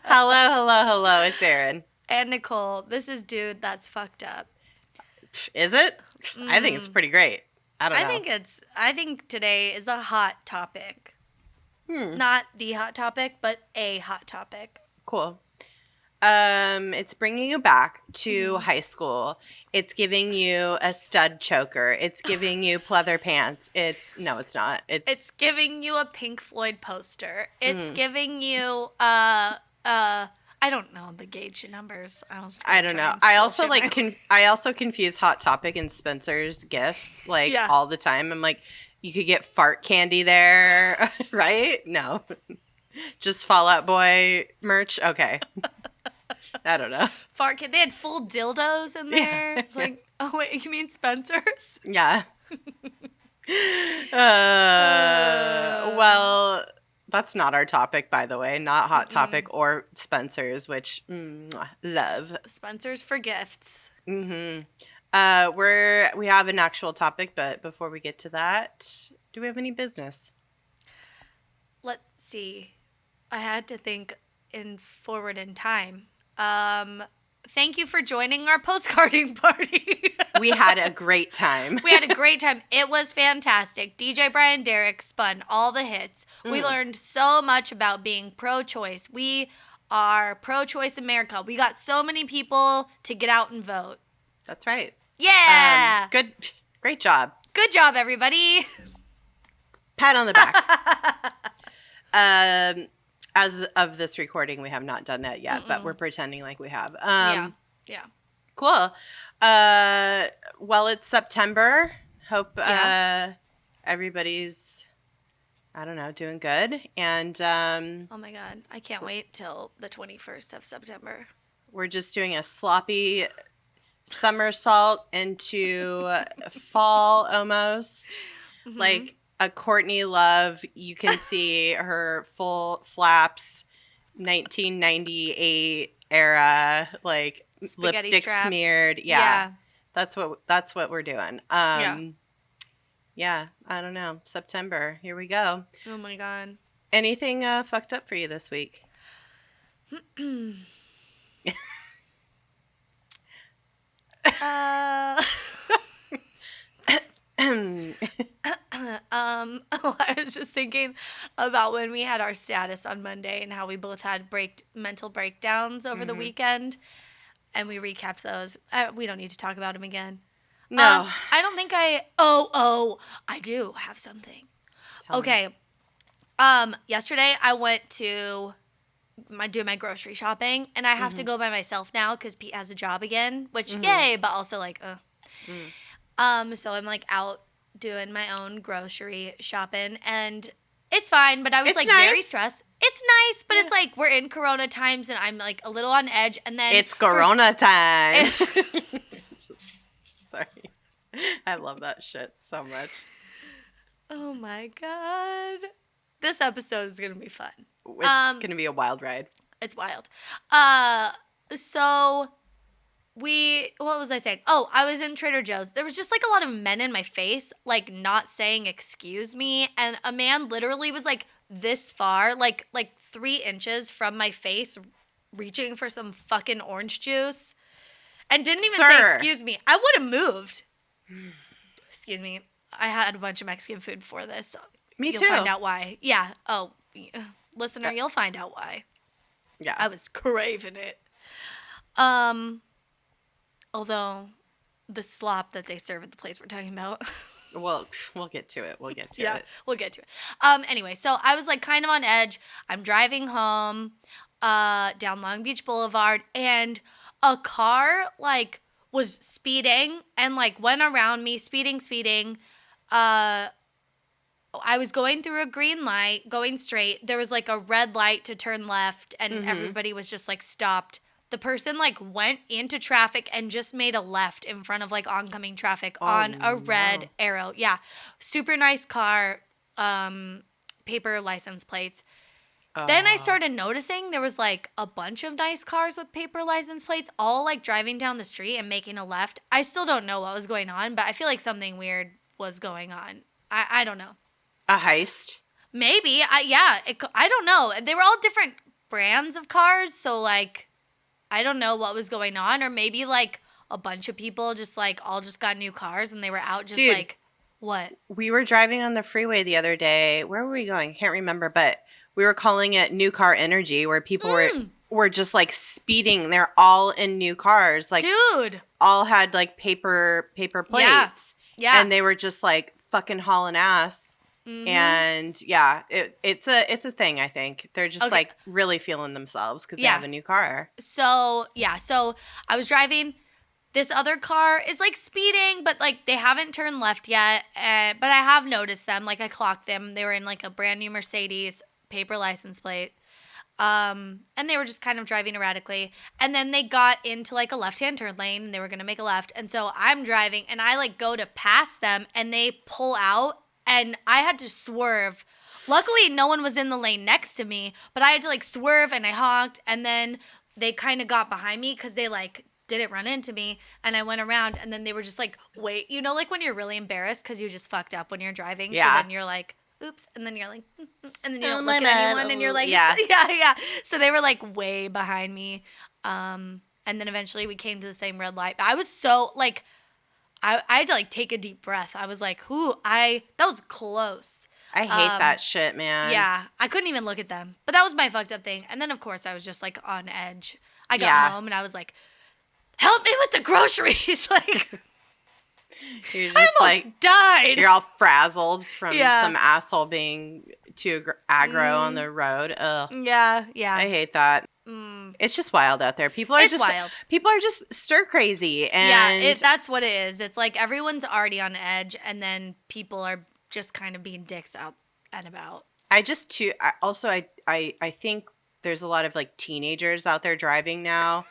Hello. Hello. It's Erin. And Nicole. This is Dude, That's Fucked Up. Is it? I think it's pretty great. I don't know. I think today is a hot topic. Not the hot topic, but a hot topic. Cool. It's bringing you back to high school. It's giving you a stud choker. It's giving you pleather pants. It's not. It's giving you a Pink Floyd poster. It's giving you I don't know the gauge numbers. I don't know. I also I also confuse Hot Topic and Spencer's gifts all the time. I'm like, you could get fart candy there, right? No. Just Fall Out Boy merch. Okay. I don't know. Fart candy. They had full dildos in there. It's like, oh wait, you mean Spencer's? Yeah. Well, that's not our topic, by the way. Not Hot Topic or Spencer's, which love. Spencer's for gifts. We have an actual topic, but before we get to that, do we have any business? Let's see. I had to think forward in time. Thank you for joining our postcarding party. We had a great time. It was fantastic. DJ Brian Derrick spun all the hits. We learned so much about being pro-choice. We are pro-choice America. We got so many people to get out and vote. That's right. Yeah. Great job. Good job, everybody. Pat on the back. As of this recording, we have not done that yet, but we're pretending like we have. Yeah. Cool. Well, it's September. Hope everybody's, doing good. And oh my God, I can't wait till the 21st of September. We're just doing a sloppy somersault into fall almost, like a Courtney Love. You can see her full flaps, 1998 era, like spaghetti lipstick strap. Smeared. Yeah. That's what we're doing. Yeah, I don't know. September. Here we go. Oh my God. Anything fucked up for you this week? I was just thinking about when we had our status on Monday and how we both had mental breakdowns over the weekend, and we recapped those. We don't need to talk about them again. No. I don't think I do have something. Tell me. Yesterday I went to do my grocery shopping, and I have to go by myself now because Pete has a job again, which yay, but also like, so I'm like out doing my own grocery shopping, and it's fine, but I was very stressed. It's nice, but it's like we're in Corona times, and I'm like a little on edge, and then it's Corona time. Sorry. I love that shit so much. Oh my God. This episode is going to be fun. It's going to be a wild ride. It's wild. So what was I saying? Oh, I was in Trader Joe's. There was just like a lot of men in my face, like not saying excuse me. And a man literally was like this far, like 3 inches from my face, reaching for some fucking orange juice. And didn't even say excuse me. I would have moved. Excuse me. I had a bunch of Mexican food before this. So Me too. You'll find out why. Yeah. Oh, listener, you'll find out why. Yeah. I was craving it. Although the slop that they serve at the place we're talking about. Well, we'll get to it. We'll get to it. We'll get to it. Anyway, so I was like kind of on edge. I'm driving home down Long Beach Boulevard, and a car like was speeding and like went around me, speeding. I was going through a green light, going straight. There was like a red light to turn left, and everybody was just like stopped. The person like went into traffic and just made a left in front of like oncoming traffic on a red arrow. Yeah. Super nice car, paper license plates. Then I started noticing there was like a bunch of nice cars with paper license plates all like driving down the street and making a left. I still don't know what was going on, but I feel like something weird was going on. I don't know. A heist? Maybe. I don't know. They were all different brands of cars, so like I don't know what was going on, or maybe like a bunch of people just like all just got new cars and they were out just like what? We were driving on the freeway the other day. Where were we going? I can't remember, but we were calling it new car energy, where people were just like speeding. They're all in new cars, like dude, all had like paper plates, yeah, and they were just like fucking hauling ass. Mm-hmm. And it's a thing. I think they're just like really feeling themselves because they have a new car. So I was driving. This other car is like speeding, but like they haven't turned left yet. But I have noticed them. Like I clocked them. They were in like a brand new Mercedes, paper license plate. And they were just kind of driving erratically. And then they got into like a left-hand turn lane and they were going to make a left. And so I'm driving and I like go to pass them and they pull out and I had to swerve. Luckily, no one was in the lane next to me, but I had to like swerve and I honked. And then they kind of got behind me because they like didn't run into me, and I went around, and then they were just like, wait, you know, like when you're really embarrassed because you just fucked up when you're driving, so then you're like, oops, and then you're like, and then you don't look at anyone, and you're like, yeah. So they were like way behind me, and then eventually we came to the same red light. But I was so like, I had to like take a deep breath. I was like, that was close. I hate that shit, man. Yeah, I couldn't even look at them, but that was my fucked up thing. And then of course I was just like on edge. I got home and I was like, help me with the groceries. Like, you're just I almost died. You're all frazzled from some asshole being too aggro on the road. Ugh. Yeah. I hate that. It's just wild out there. People are just stir crazy. And that's what it is. It's like everyone's already on edge, and then people are just kind of being dicks out and about. I think there's a lot of like teenagers out there driving now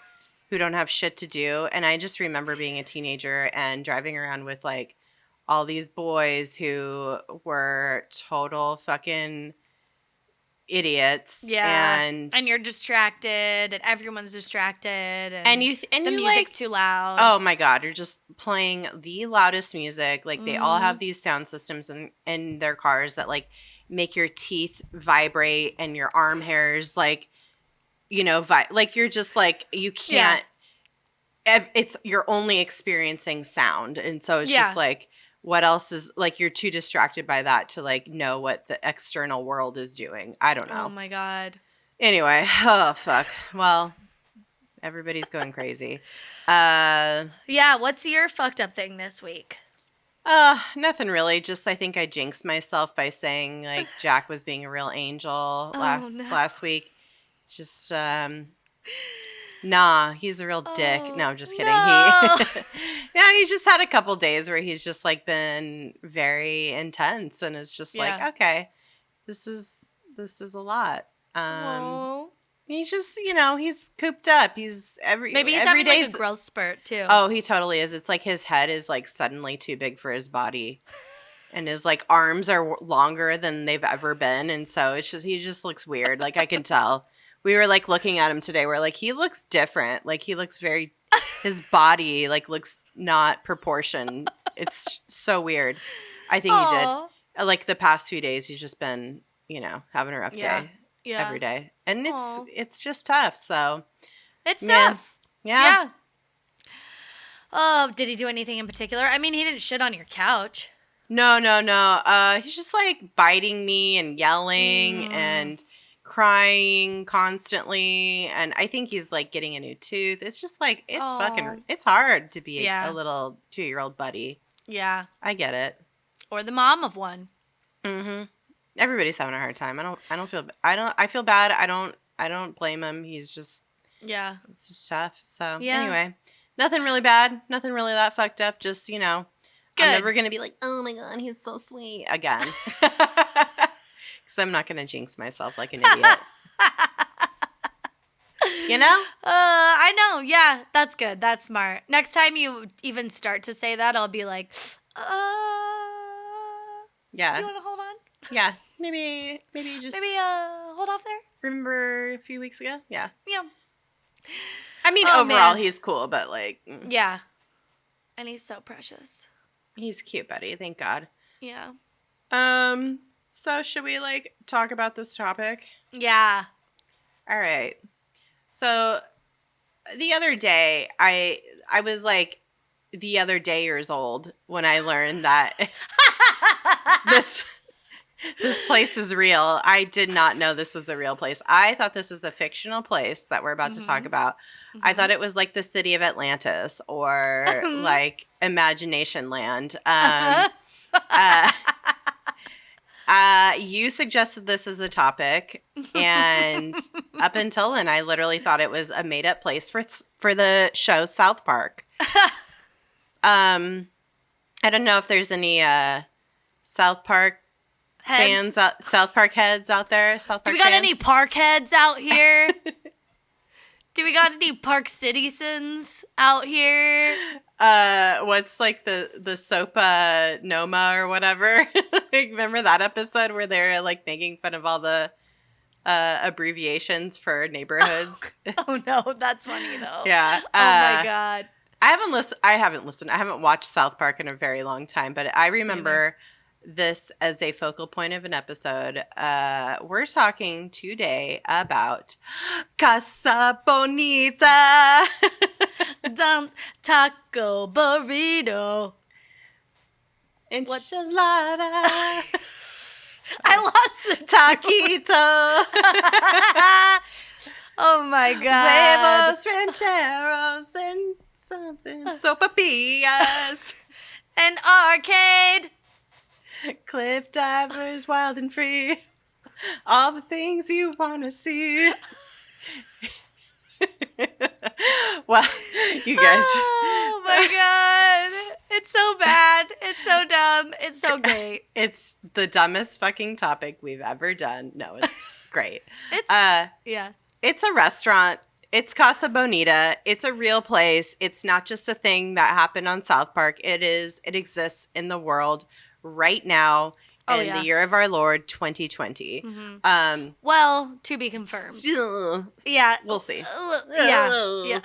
who don't have shit to do. And I just remember being a teenager and driving around with like all these boys who were total fucking idiots. Yeah. And you're distracted and everyone's distracted. And the music's too loud. Oh my God. You're just playing the loudest music. Like they all have these sound systems in their cars that like make your teeth vibrate and your arm hairs like, you know, like you're just like, you can't, you're only experiencing sound. And so it's just like, what else is like, you're too distracted by that to like know what the external world is doing. I don't know. Oh my God. Anyway. Oh, fuck. Well, everybody's going crazy. What's your fucked up thing this week? Nothing really. Just I think I jinxed myself by saying like Jack was being a real angel last week. Just, nah, he's a real dick. No, I'm just kidding. No. He just had a couple days where he's just like been very intense, and it's just like, okay, this is a lot. He's just, he's cooped up. Maybe he's having like a growth spurt too. Oh, he totally is. It's like his head is like suddenly too big for his body. And his like arms are longer than they've ever been, and so it's just he just looks weird. Like I can tell. We were like looking at him today. We're like, he looks different. Like he looks his body like looks not proportioned. It's so weird. I think he did. Like the past few days, he's just been, having a rough day every day, and it's just tough. So it's tough. Yeah. Oh, did he do anything in particular? I mean, he didn't shit on your couch. No. He's just like biting me and yelling and crying constantly, and I think he's like getting a new tooth. It's just like it's hard to be a little 2-year-old buddy. Yeah, I get it. Or the mom of one. Mm-hmm. Everybody's having a hard time. I feel bad. I don't blame him. He's just it's just tough. So anyway, nothing really bad. Nothing really that fucked up. Just Good. I'm never gonna be like, oh my God, he's so sweet again. I'm not going to jinx myself like an idiot. I know. Yeah, that's good. That's smart. Next time you even start to say that, I'll be like, yeah. You want to hold on? Yeah. Maybe hold off there. Remember a few weeks ago? Yeah. Yeah. I mean, overall, he's cool, but like. Yeah. And he's so precious. He's cute, buddy. Thank God. Yeah. So should we like talk about this topic? Yeah. All right. So the other day, I was like the other day years old when I learned that this place is real. I did not know this was a real place. I thought this is a fictional place that we're about to talk about. I thought it was like the city of Atlantis or like Imagination Land. You suggested this as a topic, and up until then, I literally thought it was a made-up place for the show South Park. I don't know if there's any South Park fans, South Park heads out there. South Park. Do we got fans? any park heads out here? Do we got any park citizens out here? What's like the Sopa Noma or whatever? Like, remember that episode where they're like making fun of all the abbreviations for neighborhoods? Oh no, that's funny though. Yeah. Oh my god. I haven't watched South Park in a very long time, but I remember this as a focal point of an episode. We're talking today about Casa Bonita. Taco burrito. Enchilada. I lost the taquito. Oh my god. Huevos rancheros and something. Sopapillas. An arcade. Cliff divers, wild and free. All the things you want to see. Well, you guys. Oh my god. It's so bad. It's so dumb. It's so great. It's the dumbest fucking topic we've ever done. No, it's great. Yeah. It's a restaurant. It's Casa Bonita. It's a real place. It's not just a thing that happened on South Park. It exists in the world right now in the year of our Lord 2020. Mm-hmm. Well, to be confirmed. Yeah. We'll see. Yeah.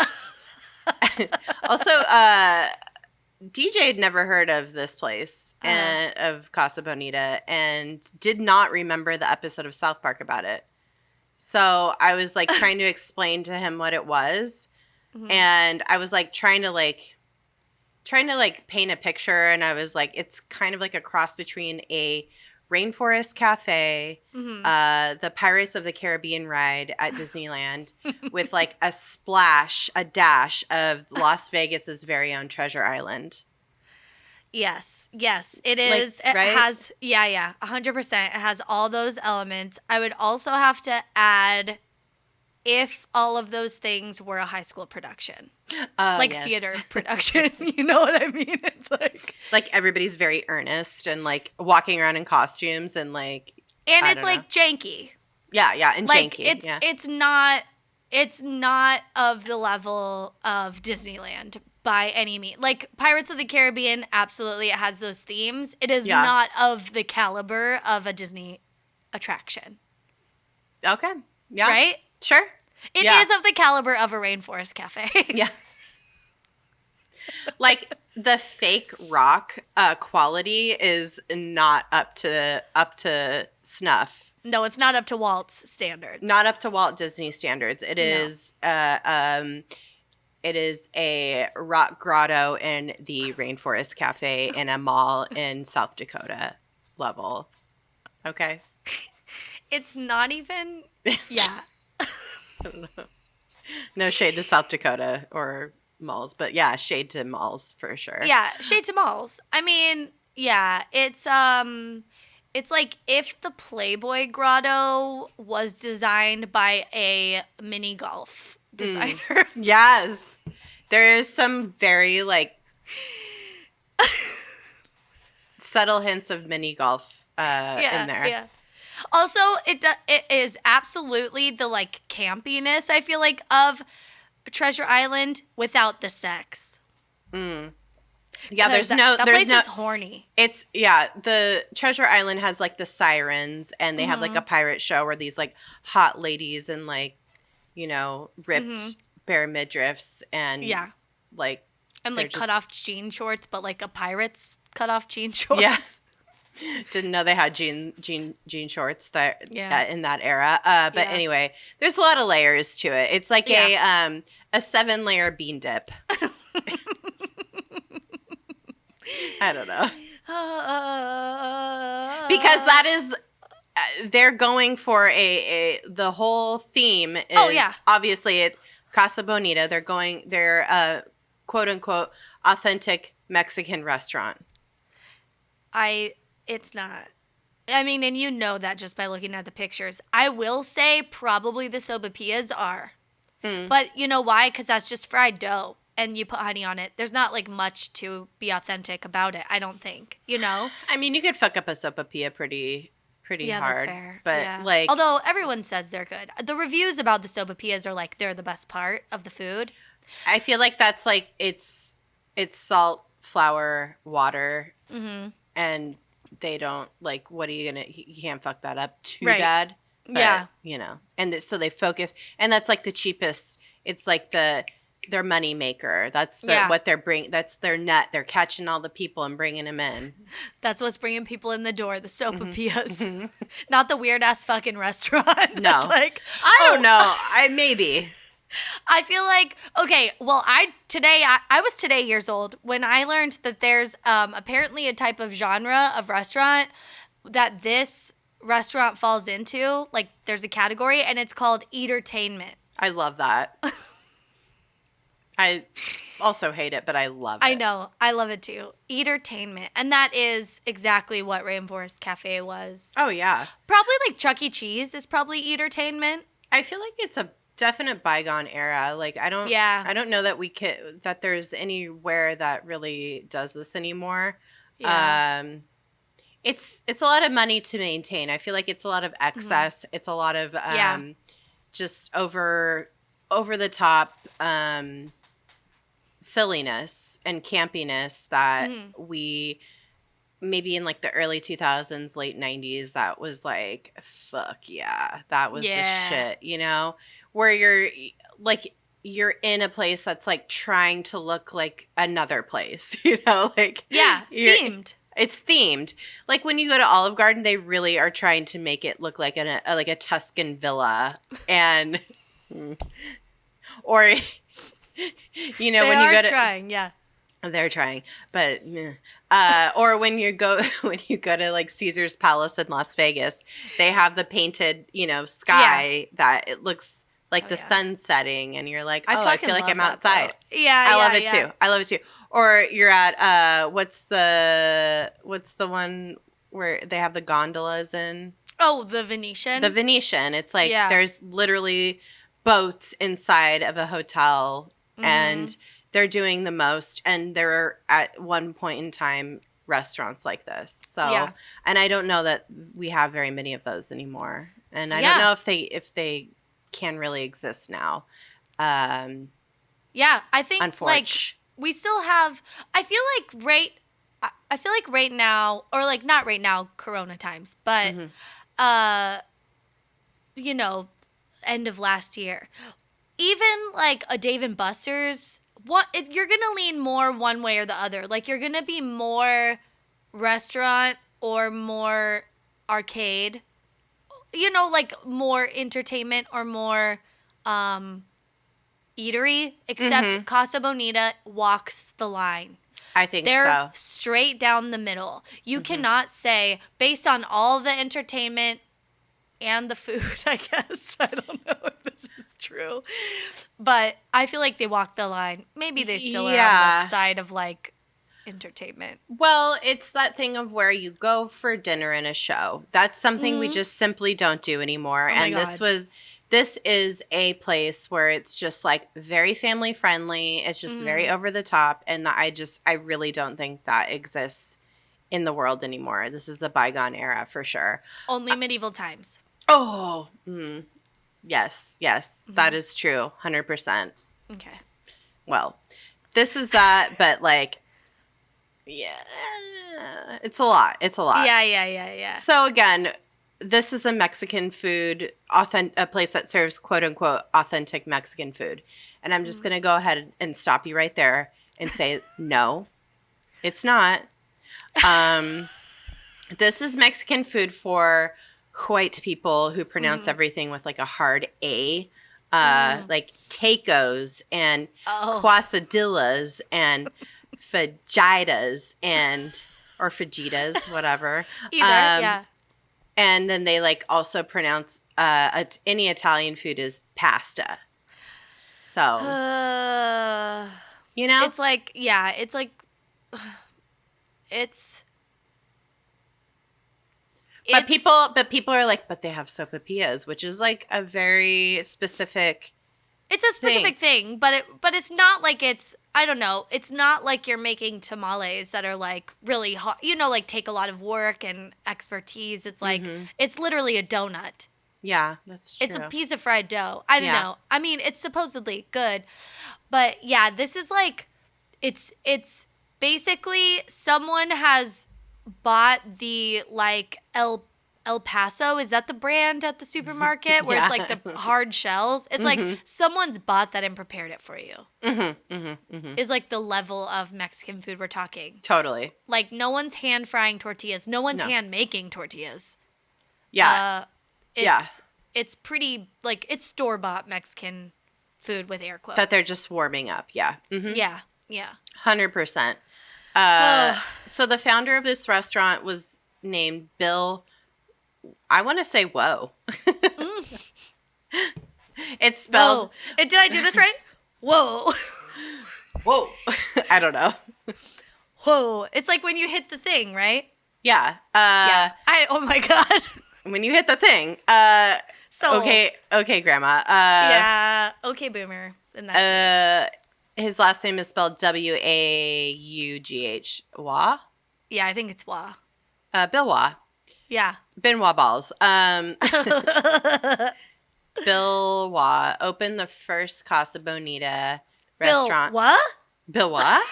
Also, DJ had never heard of this place and of Casa Bonita and did not remember the episode of South Park about it. So I was like trying to explain to him what it was. Mm-hmm. And I was like trying to paint a picture, and I was like, it's kind of like a cross between a rainforest cafe, the Pirates of the Caribbean ride at Disneyland, with like a dash of Las Vegas's very own Treasure Island. Yes, it is. Like, it has, 100%. It has all those elements. I would also have to add if all of those things were a high school production. Theater production. You know what I mean? It's like everybody's very earnest and like walking around in costumes and like. And it's like janky. Yeah, and like, janky. It's not of the level of Disneyland by any means. Like Pirates of the Caribbean, absolutely, it has those themes. It is not of the caliber of a Disney attraction. Okay. Yeah. Right? Sure. It is of the caliber of a rainforest cafe. Yeah. Like the fake rock quality is not up to snuff. No, it's not up to Walt's standards. Not up to Walt Disney standards. It is it is a rock grotto in the Rainforest Cafe in a mall in South Dakota level. Okay. It's not even I don't know. No shade to South Dakota or malls, but yeah, shade to malls for sure. Yeah, shade to malls. I mean, yeah, it's like if the Playboy Grotto was designed by a mini golf designer. Yes. There is some very like subtle hints of mini golf in there. Yeah. Also, it is absolutely the like campiness, I feel like, of Treasure Island without the sex. Yeah, that place is horny. It's the Treasure Island has like the sirens, and they have like a pirate show where these like hot ladies and like, you know, ripped bare midriffs and like cut off jean shorts, but like a pirate's cut off jean shorts. Yeah. Didn't know they had jean shorts that in that era. But anyway, there's a lot of layers to it. It's like a 7-layer bean dip. I don't know. Because that is they're going for the whole theme is obviously Casa Bonita. They're quote unquote authentic Mexican restaurant. It's not. I mean, and you know that just by looking at the pictures. I will say probably the sopapillas are. But you know why? Because that's just fried dough and you put honey on it. There's not like much to be authentic about it, I don't think. You know? I mean, you could fuck up a sopapilla pretty hard. That's fair. But like, although everyone says they're good. The reviews about the sopapillas are like they're the best part of the food. I feel like that's like it's salt, flour, water, and they don't like. What are you gonna? You can't fuck that up too bad. But, you know, and so they focus, and that's like the cheapest. It's like their money maker. That's what they're bringing. That's their net. They're catching all the people and bringing them in. That's what's bringing people in the door. The sopapillas, not the weird ass fucking restaurant. No, like I don't know. Maybe. I feel like, okay, well, I was today years old when I learned that there's apparently a type of genre of restaurant that this restaurant falls into. Like, there's a category, and it's called eatertainment. I love that. I also hate it, but I love it. I know. I love it, too. Eatertainment. And that is exactly what Rainforest Cafe was. Oh, yeah. Probably, like, Chuck E. Cheese is probably eatertainment. I feel like it's a definite bygone era. Like I don't know that that there's anywhere that really does this anymore. It's a lot of money to maintain. I feel like it's a lot of excess. It's a lot of just over the top silliness and campiness that we maybe in like the early 2000s, late 90s, that was like, fuck yeah, that was the shit, you know? Where you're in a place that's like trying to look like another place, you know? Like themed. It's themed. Like when you go to Olive Garden, they really are trying to make it look like a Tuscan villa, and or you know when you go to they're trying, but or when you go to like Caesar's Palace in Las Vegas, they have the painted sky that it looks like the sun setting, and you're like, I feel like I'm outside. I love it too. I love it too. Or you're at what's the one where they have the gondolas in? Oh, the Venetian. The Venetian. It's like there's literally boats inside of a hotel, and they're doing the most. And there are at one point in time restaurants like this. So, and I don't know that we have very many of those anymore. And I don't know if they can really exist now. I think like we still have. I feel like right now, or like not right now, Corona times, but end of last year, even like a Dave and Buster's. You're gonna lean more one way or the other. Like you're gonna be more restaurant or more arcade. Like more entertainment or more eatery, except Casa Bonita walks the line. I think they're straight down the middle. You cannot say, based on all the entertainment and the food, I guess. I don't know if this is true. But I feel like they walk the line. Maybe they still are on the side of like entertainment. Well, it's that thing of where you go for dinner and a show. That's something we just simply don't do anymore. And this is a place where it's just like very family friendly. It's just very over the top, and I really don't think that exists in the world anymore. This is a bygone era for sure. Only medieval times. Oh, yes, that is true, 100%. Okay. Well, this is that, but like. Yeah, it's a lot. Yeah. So again, this is a Mexican food, a place that serves quote unquote authentic Mexican food. And I'm just going to go ahead and stop you right there and say, no, it's not. This is Mexican food for white people who pronounce everything with like a hard A. Like tacos and quesadillas and fajitas or fajitas, whatever. Either, And then they like also pronounce any Italian food is pasta. So, you know, it's like, But people are like, but they have sopapillas, which is like a very specific. It's a specific thing, but it's not like I don't know. It's not like you're making tamales that are like really hard. You know, like take a lot of work and expertise. It's like it's literally a donut. Yeah, that's true. It's a piece of fried dough. I don't know. I mean, it's supposedly good, but yeah, this is like, it's basically someone has bought the like El Paso, is that the brand at the supermarket where it's like the hard shells? It's like someone's bought that and prepared it for you. Is like the level of Mexican food we're talking. Totally. Like no one's hand frying tortillas. No one's hand making tortillas. Yeah. It's pretty, like, it's store-bought Mexican food with air quotes. That they're just warming up. Yeah. Yeah. 100%. So the founder of this restaurant was named Bill. I want to say whoa. It's spelled. Whoa. Did I do this right? Whoa. Whoa. I don't know. Whoa. It's like when you hit the thing, right? Yeah. Oh my God. When you hit the thing. So Okay, Grandma. Yeah. Okay, Boomer. And that's his last name is spelled Waugh. Wah? Yeah, I think it's Wah. Bill Wah. Yeah. Benoit balls. Bill Wah opened the first Casa Bonita restaurant. Bill what? Bill what?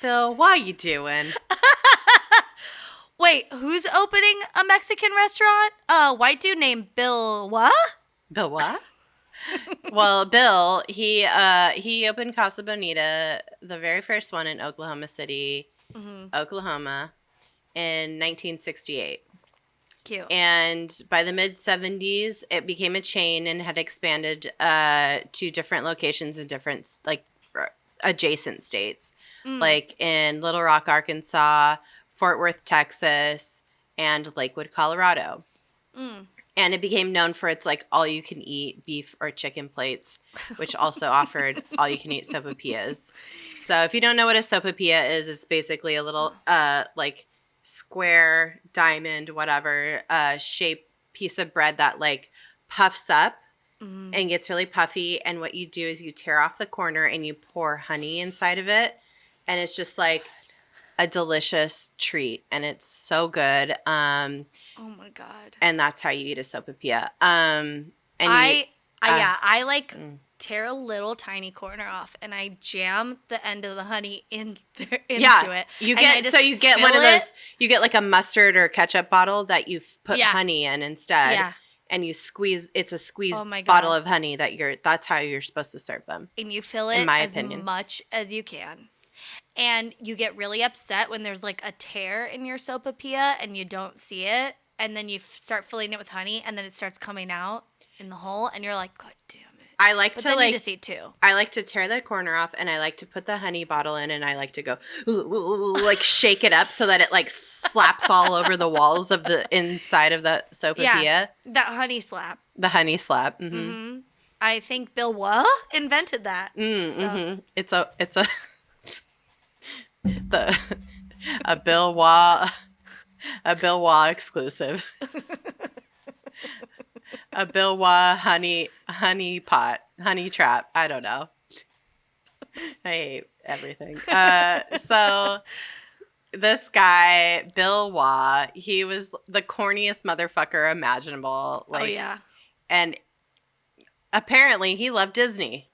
Bill, what you doing? Wait, who's opening a Mexican restaurant? A white dude named Bill what? Bill what? Well, Bill, he opened Casa Bonita, the very first one in Oklahoma City, Oklahoma, in 1968. Cute. And by the mid-70s, it became a chain and had expanded to different locations in different, like, adjacent states. Like in Little Rock, Arkansas, Fort Worth, Texas, and Lakewood, Colorado. And it became known for its, like, all-you-can-eat beef or chicken plates, which also offered all-you-can-eat sopapillas. So if you don't know what a sopapilla is, it's basically a little, like, square, diamond, whatever, shaped piece of bread that, like, puffs up and gets really puffy. And what you do is you tear off the corner and you pour honey inside of it. And it's just, like, a delicious treat, and it's so good. Oh my God. And that's how you eat a sopapilla. I tear a little tiny corner off and I jam the end of the honey into it. You get one of those, you get like a mustard or ketchup bottle that you've put honey in instead. Yeah. And you squeeze, it's a squeezed bottle of honey that's how you're supposed to serve them. And you fill it as much as you can. And you get really upset when there's like a tear in your sopapilla and you don't see it. And then you start filling it with honey and then it starts coming out in the hole. And you're like, God damn it. I like to like. You just eat two. I like to tear the corner off and I like to put the honey bottle in and I like to go like shake it up so that it like slaps all over the walls of the inside of the sopapilla. Yeah, that honey slap. The honey slap. I think Bill Wah invented that. It's a a Bill Wah exclusive. A Bill Wah honey trap. I don't know. I hate everything. So this guy, Bill Wah, he was the corniest motherfucker imaginable. Like, oh yeah. And apparently he loved Disney.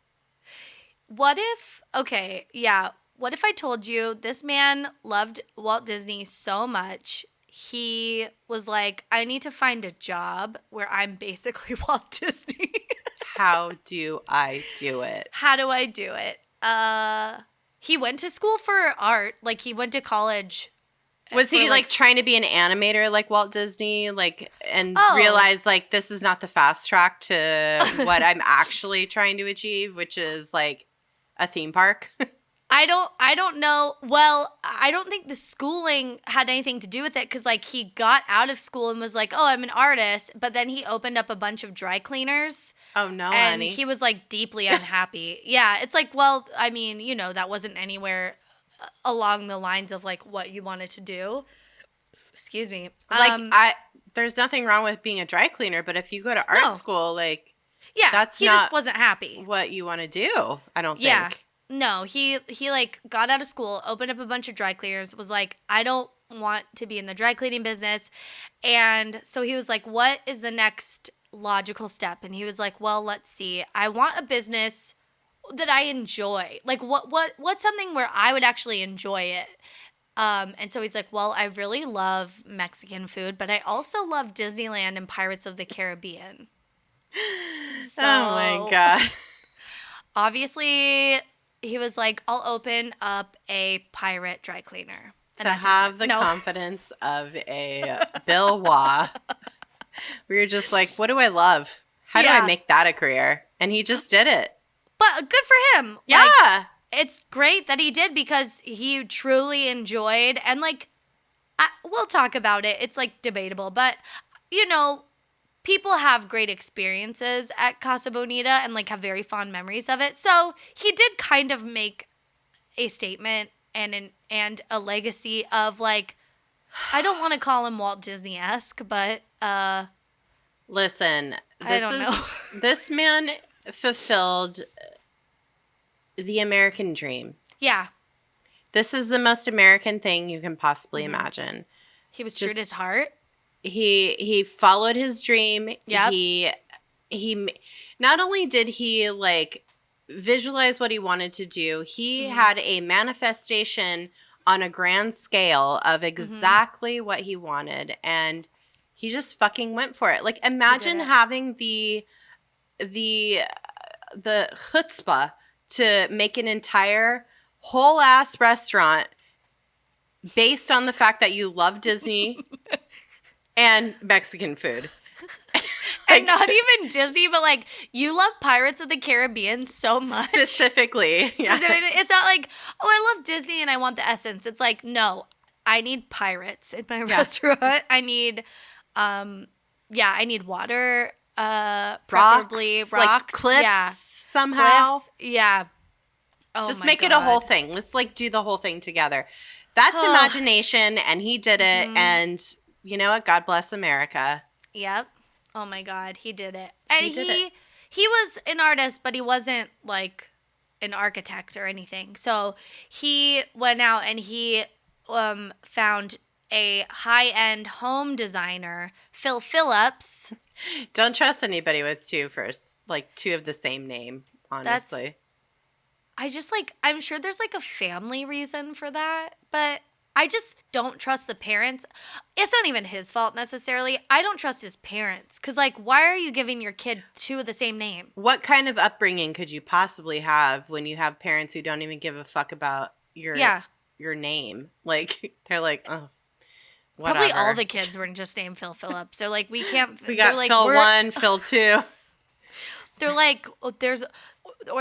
What if I told you this man loved Walt Disney so much, he was like, I need to find a job where I'm basically Walt Disney. How do I do it? How do I do it? He went to school for art. Like, he went to college Was he like trying to be an animator like Walt Disney, like, and realize like this is not the fast track to what I'm actually trying to achieve, which is like a theme park? I don't know. Well, I don't think the schooling had anything to do with it because, like, he got out of school and was like, oh, I'm an artist. But then he opened up a bunch of dry cleaners. Oh, no, and honey. He was, like, deeply unhappy. Yeah, it's like, well, I mean, you know, that wasn't anywhere along the lines of, like, what you wanted to do. Excuse me. Like, there's nothing wrong with being a dry cleaner, but if you go to art school, like, he just wasn't happy. What you want to do, I don't think. Yeah. No, he like got out of school, opened up a bunch of dry cleaners, was like, I don't want to be in the dry cleaning business. And so he was like, what is the next logical step? And he was like, well, let's see. I want a business that I enjoy. Like what's something where I would actually enjoy it? And so he's like, well, I really love Mexican food, but I also love Disneyland and Pirates of the Caribbean. So, oh my God. Obviously, he was like, I'll open up a pirate dry cleaner. To have the confidence of a Bill Wah. We were just like, what do I love? How do I make that a career? And he just did it. But good for him. Yeah. Like, it's great that he did because he truly enjoyed. And, like, we'll talk about it. It's, like, debatable. But, you know, people have great experiences at Casa Bonita and, like, have very fond memories of it. So he did kind of make a statement and a legacy of, like, I don't want to call him Walt Disney-esque, but listen, I don't know. This man fulfilled the American dream. Yeah. This is the most American thing you can possibly imagine. He was true to his heart. He followed his dream. Yep. He not only did he like visualize what he wanted to do, he had a manifestation on a grand scale of exactly what he wanted, and he just fucking went for it. Like, imagine having the chutzpah to make an entire whole ass restaurant based on the fact that you love Disney and Mexican food. And not even Disney, but like you love Pirates of the Caribbean so much. Specifically. Yeah. It's not like, oh, I love Disney and I want the essence. It's like, no, I need pirates in my restaurant. I need I need water, preferably rocks. Like cliffs somehow. Cliffs. Yeah. Oh, just make it a whole thing. Let's like do the whole thing together. That's imagination, and he did it. And you know what? God bless America. Yep. Oh my God, he did it. And he was an artist, but he wasn't like an architect or anything. So he went out and he found a high-end home designer, Phil Phillips. Don't trust anybody with two of the same name, honestly. I'm sure there's like a family reason for that, but I just don't trust the parents. It's not even his fault necessarily. I don't trust his parents because, like, why are you giving your kid two of the same name? What kind of upbringing could you possibly have when you have parents who don't even give a fuck about your name? Like, they're like, oh, whatever. Probably all the kids were just named Phil Phillips. They're like, we can't. We got like, Phil 1, Phil 2. They're like,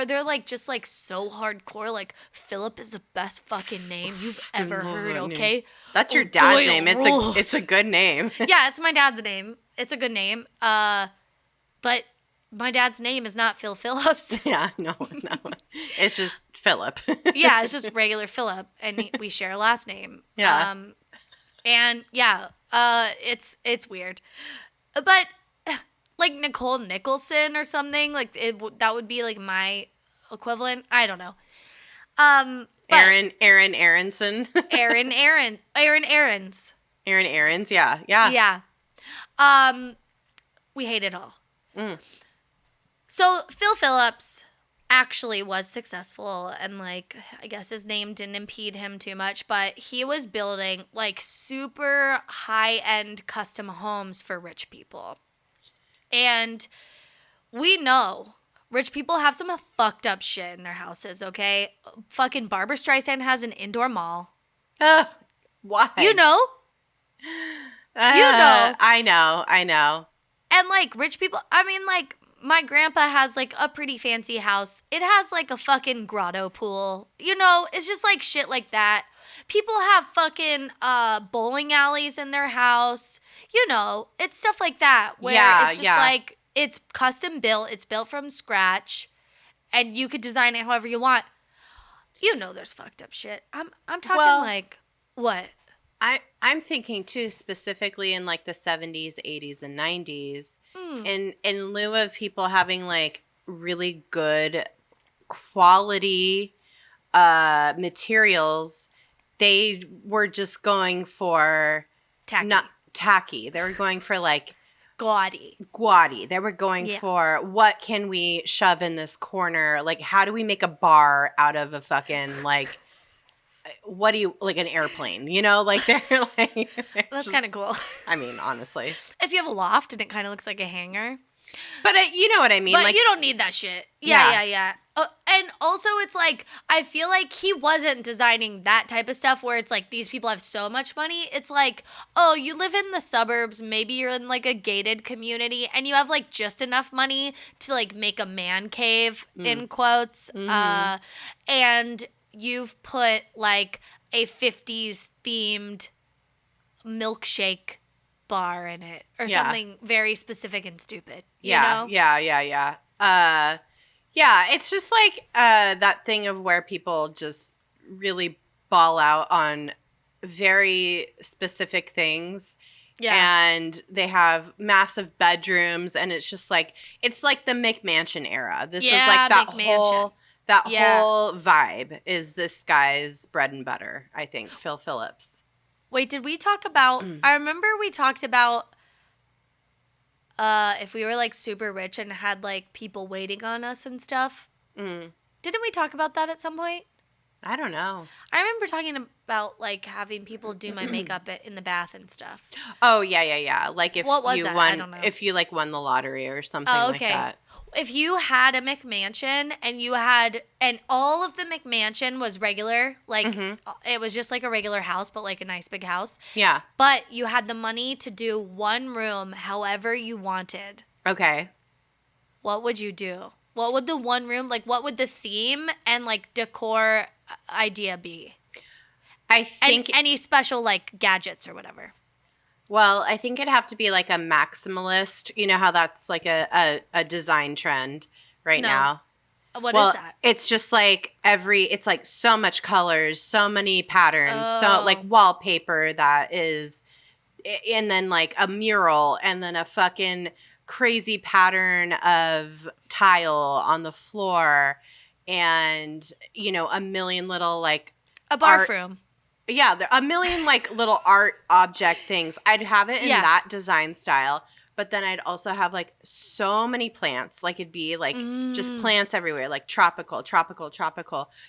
they're like just like so hardcore. Like, Philip is the best fucking name you've ever heard. Okay, that's your dad's name. It's a good name. Yeah, it's my dad's name. It's a good name. But my dad's name is not Phil Phillips. Yeah, no. It's just Philip. Yeah, it's just regular Philip, and we share a last name. Yeah. And yeah, it's weird, but. Like Nicole Nicholson or something, like that would be like my equivalent. I don't know. Erin Aronson. Erin Aarons. Erin Aarons, yeah. Yeah. We hate it all. So Phil Phillips actually was successful, and like I guess his name didn't impede him too much, but he was building like super high-end custom homes for rich people. And we know rich people have some fucked up shit in their houses, okay? Fucking Barbra Streisand has an indoor mall. Why? You know? I know. And, like, rich people, I mean, like, my grandpa has, like, a pretty fancy house. It has, like, a fucking grotto pool. You know, it's just, like, shit like that. People have fucking bowling alleys in their house. You know, it's stuff like that where it's just, like, it's custom built. It's built from scratch. And you could design it however you want. You know there's fucked up shit. I'm talking, like, what? I'm thinking too specifically in like the 70s, 80s, and 90s, in lieu of people having like really good quality materials, they were just going for not tacky. They were going for like gaudy. They were going for what can we shove in this corner? Like how do we make a bar out of a fucking like what do you like an airplane, you know, like they're like that's kind of cool. I mean, honestly, if you have a loft and it kind of looks like a hangar, but you know what I mean, but like you don't need that shit. Yeah. And also it's like I feel like he wasn't designing that type of stuff where it's like these people have so much money. It's like, oh, you live in the suburbs, maybe you're in like a gated community and you have like just enough money to like make a man cave in quotes, and you've put like a 50s themed milkshake bar in it or something very specific and stupid. You know? Yeah. It's just like that thing of where people just really ball out on very specific things. Yeah. And they have massive bedrooms and it's just like, it's like the McMansion era. This is like that whole vibe is this guy's bread and butter, I think, Phil Phillips. Wait, did we talk about I remember we talked about if we were like super rich and had like people waiting on us and stuff. Didn't we talk about that at some point? I don't know. I remember talking about like having people do my makeup in the bath and stuff. Oh yeah. Like if what was you that? won, I don't know. if you like won the lottery or something like that. If you had a McMansion and all of the McMansion was regular, like it was just like a regular house, but like a nice big house. Yeah. But you had the money to do one room however you wanted. Okay. What would you do? What would the one room, like what would the theme and like decor idea be? I think any special like gadgets or whatever. Well, I think it'd have to be like a maximalist. You know how that's like a design trend now? What is that? It's just like it's like so much colors, so many patterns, so like wallpaper that is, and then like a mural and then a fucking crazy pattern of tile on the floor and, you know, a million little like a barf room. Yeah, a million like little art object things. I'd have it in that design style, but then I'd also have like so many plants. Like it'd be like just plants everywhere, like tropical.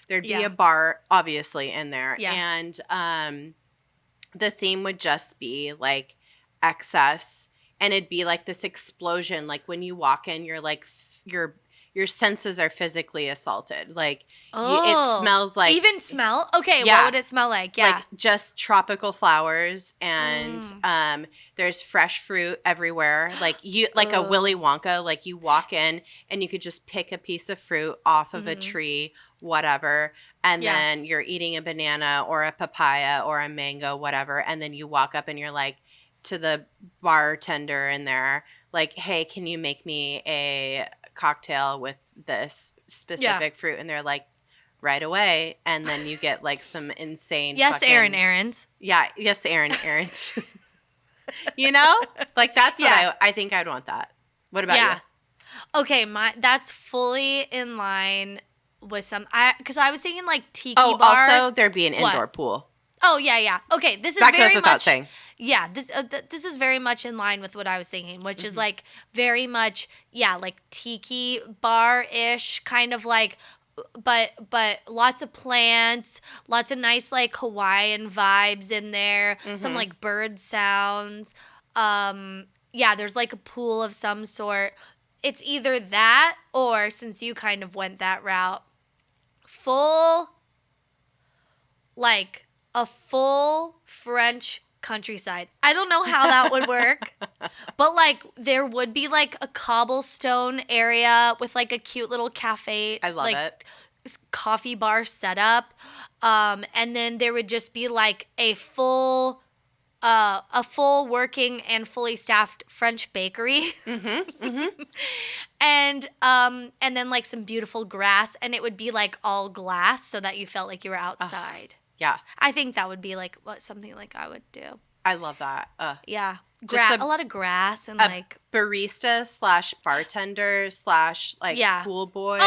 There'd be a bar obviously in there. Yeah. And the theme would just be like excess, and it'd be like this explosion. Like when you walk in, you're like your senses are physically assaulted. Like it smells like even smell. Okay, what would it smell like? Yeah, like just tropical flowers, and there's fresh fruit everywhere. Like like a Willy Wonka. Like you walk in and you could just pick a piece of fruit off of a tree, whatever, and then you're eating a banana or a papaya or a mango, whatever, and then you walk up and you're like to the bartender in there, like, hey, can you make me a cocktail with this specific fruit? And they're like, right away. And then you get like some insane Erin Errands. Yeah, yes, Erin Errands. You know? Like that's what I think I'd want that. What about you? Okay, that's fully in line with because I was thinking like tiki bar. Also there'd be an indoor pool. Oh, yeah. Okay, this is that very goes without much saying. Yeah, this is very much in line with what I was thinking, which is like very much like tiki bar-ish kind of like, but lots of plants, lots of nice like Hawaiian vibes in there, some like bird sounds. There's like a pool of some sort. It's either that or, since you kind of went that route, full like a full French countryside. I don't know how that would work, but like there would be like a cobblestone area with like a cute little cafe. I love like, it. Coffee bar setup. And then there would just be like a full working and fully staffed French bakery. And then like some beautiful grass, and it would be like all glass so that you felt like you were outside. Yeah. I think that would be like something like I would do. I love that. Yeah. Just a lot of grass and like barista / bartender / like pool boy.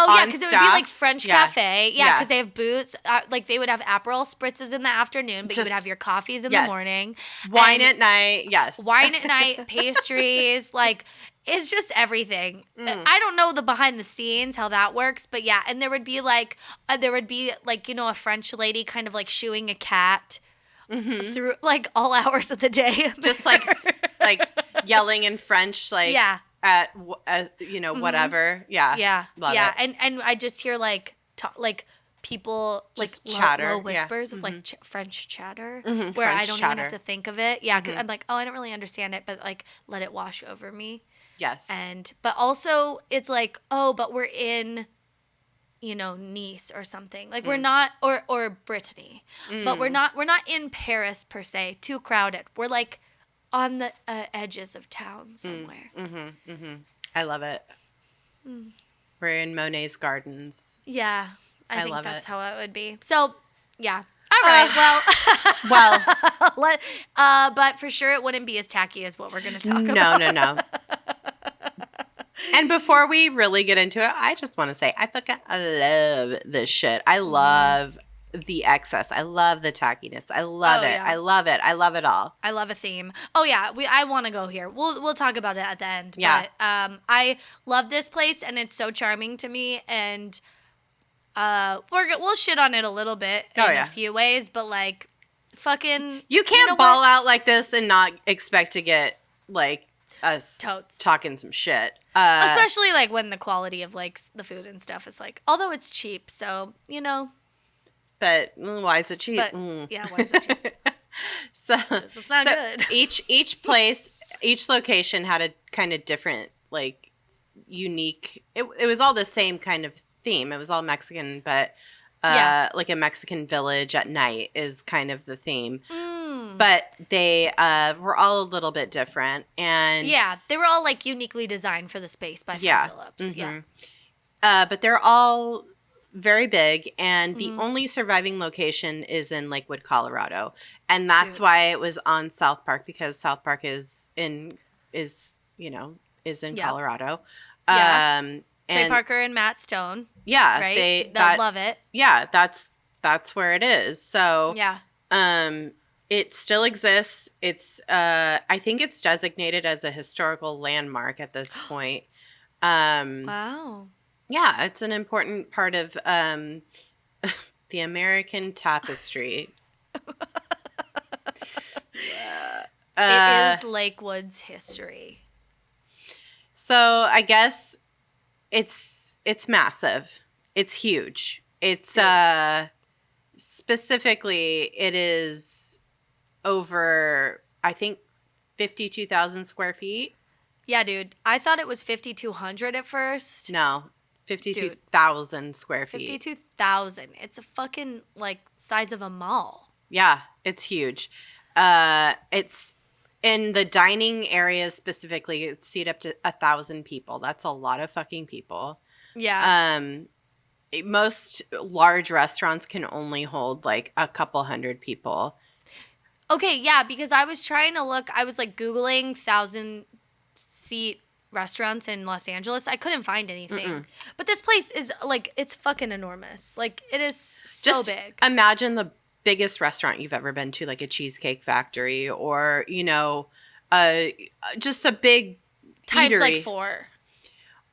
Oh yeah, because it would be like French cafe. Yeah, because Yeah. they have booths. Like they would have Aperol spritzes in the afternoon, but you would have your coffees in the morning. Wine at night. Yes. Wine at night, pastries, like it's just everything. I don't know the behind the scenes, how that works, but yeah. And there would be like, a French lady kind of like shooing a cat through like all hours of the day. Just like yelling in French, like at whatever. Yeah. Love it. And I just hear like people just like chatter, low whispers of like French chatter, where French I don't chatter. even have to think of it. Yeah, because I'm like, oh, I don't really understand it, but like let it wash over me. Yes. But also it's like, oh, but we're in, Nice or something. Like we're not, or Brittany, but we're not in Paris per se. Too crowded. We're like on the edges of town somewhere. I love it. We're in Monet's Gardens. Yeah, I think love that's it. how it would be. So, yeah. All right. But for sure it wouldn't be as tacky as what we're going to talk about. No. And before we really get into it, I just want to say I love this shit. I love the excess. I love the tackiness. I love it. Yeah. I love it. I love it all. I love a theme. Oh yeah, I want to go here. We'll talk about it at the end. Yeah. But I love this place and it's so charming to me, and we'll shit on it a little bit in a few ways, but like fucking you can't ball out like this and not expect to get like us Totes. Talking some shit. Especially like when the quality of like the food and stuff is like, although it's cheap, so But why is it cheap? Yeah, why is it cheap? So it's not good. Each place, each location had a kind of different, like, unique. It was all the same kind of theme. It was all Mexican, but like a Mexican village at night is kind of the theme. But they were all a little bit different, and they were all like uniquely designed for the space by Phil Phillips. Yeah, but they're all very big, and the only surviving location is in Lakewood, Colorado, and that's why it was on South Park, because South Park is in Colorado. Trey Parker and Matt Stone. Yeah, right. They love it. Yeah, that's where it is. So it still exists. It's I think it's designated as a historical landmark at this point. Wow. Yeah, it's an important part of the American tapestry. It is Lakewood's history. So I guess it's massive. It's huge. It's specifically it is over, I think, 52,000 square feet. Yeah, dude. I thought it was 5,200 at first. No. 52,000 square feet. 52,000. It's a fucking, like, size of a mall. Yeah, it's huge. It's in the dining areas specifically, it's seat up to 1,000 people. That's a lot of fucking people. Yeah. Most large restaurants can only hold, like, a couple hundred people. Okay, yeah, because I was trying to look. I was, like, Googling 1,000-seat restaurants in Los Angeles. I couldn't find anything. But this place is like, it's fucking enormous. Like, it is so just big. Imagine the biggest restaurant you've ever been to, like a Cheesecake Factory, or just a big times eatery. Like 4.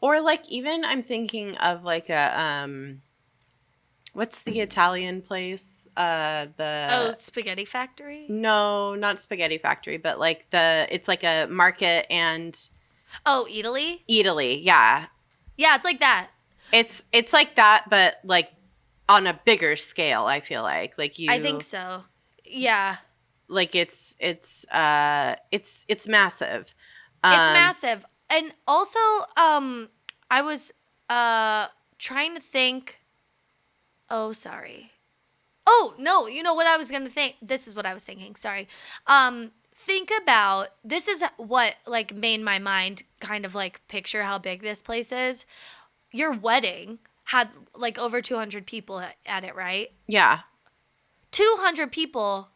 Or like, even I'm thinking of like a what's the Italian place? Spaghetti Factory? No, not Spaghetti Factory, but like it's like a market and Eataly? Eataly, yeah. Yeah, it's like that. It's like that, but like on a bigger scale, I feel like you. I think so. Yeah. Like it's massive. It's massive. And also, I was trying to think. Oh, sorry. Oh, no, you know what I was going to think? This is what I was thinking. Sorry. Think about, this is what like made my mind kind of like picture how big this place is. Your wedding had like over 200 people at it, right? Yeah. 200 people,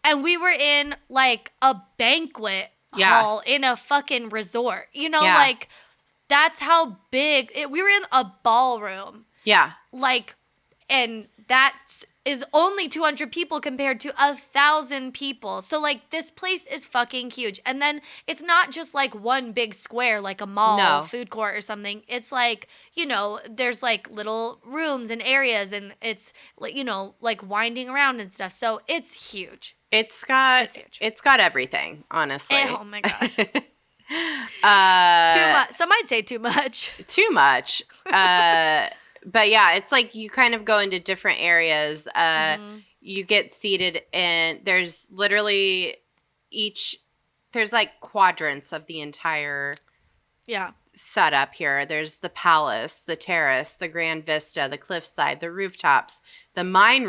and we were in like a banquet hall in a fucking resort. You know, like that's how big we were in a ballroom. Yeah. Like, and that is only 200 people compared to 1,000 people. So like this place is fucking huge. And then it's not just like one big square like a mall, food court or something. It's like, you know, there's like little rooms and areas, and it's like, you know, like winding around and stuff. So it's huge. It's got everything, honestly. Oh my god. Too much. Some might say too much. Too much. But yeah, it's like you kind of go into different areas. You get seated in, there's literally there's like quadrants of the entire setup here. There's the palace, the terrace, the grand vista, the cliffside, the rooftops, the mine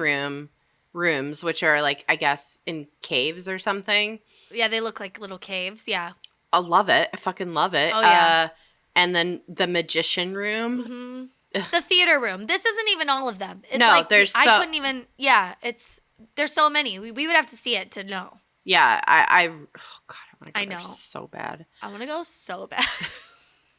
rooms, which are like, I guess, in caves or something. Yeah, they look like little caves. Yeah. I love it. I fucking love it. Oh, yeah. And then the magician room. Mm-hmm. The theater room. This isn't even all of them. It's no, like there's I couldn't even. Yeah, there's so many. We would have to see it to know. Yeah, oh God, I want to go there so bad. I want to go so bad.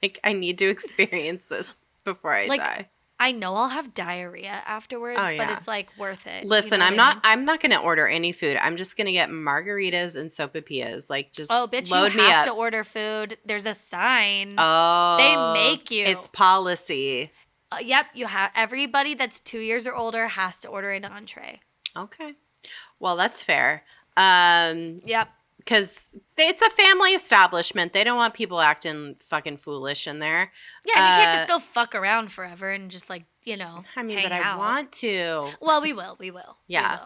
Like, I need to experience this before I die. I know I'll have diarrhea afterwards, but it's like worth it. Listen, I'm not gonna order any food. I'm just gonna get margaritas and sopapillas. Like, just load me up. You have to order food. There's a sign. Oh, they make you. It's policy. Yep, you have. Everybody that's 2 years or older has to order an entree. Okay, well, that's fair. Yep. Because it's a family establishment. They don't want people acting fucking foolish in there. Yeah, you can't just go fuck around forever and just like, you know, I mean, hang but out. I want to. Well, we will. Yeah.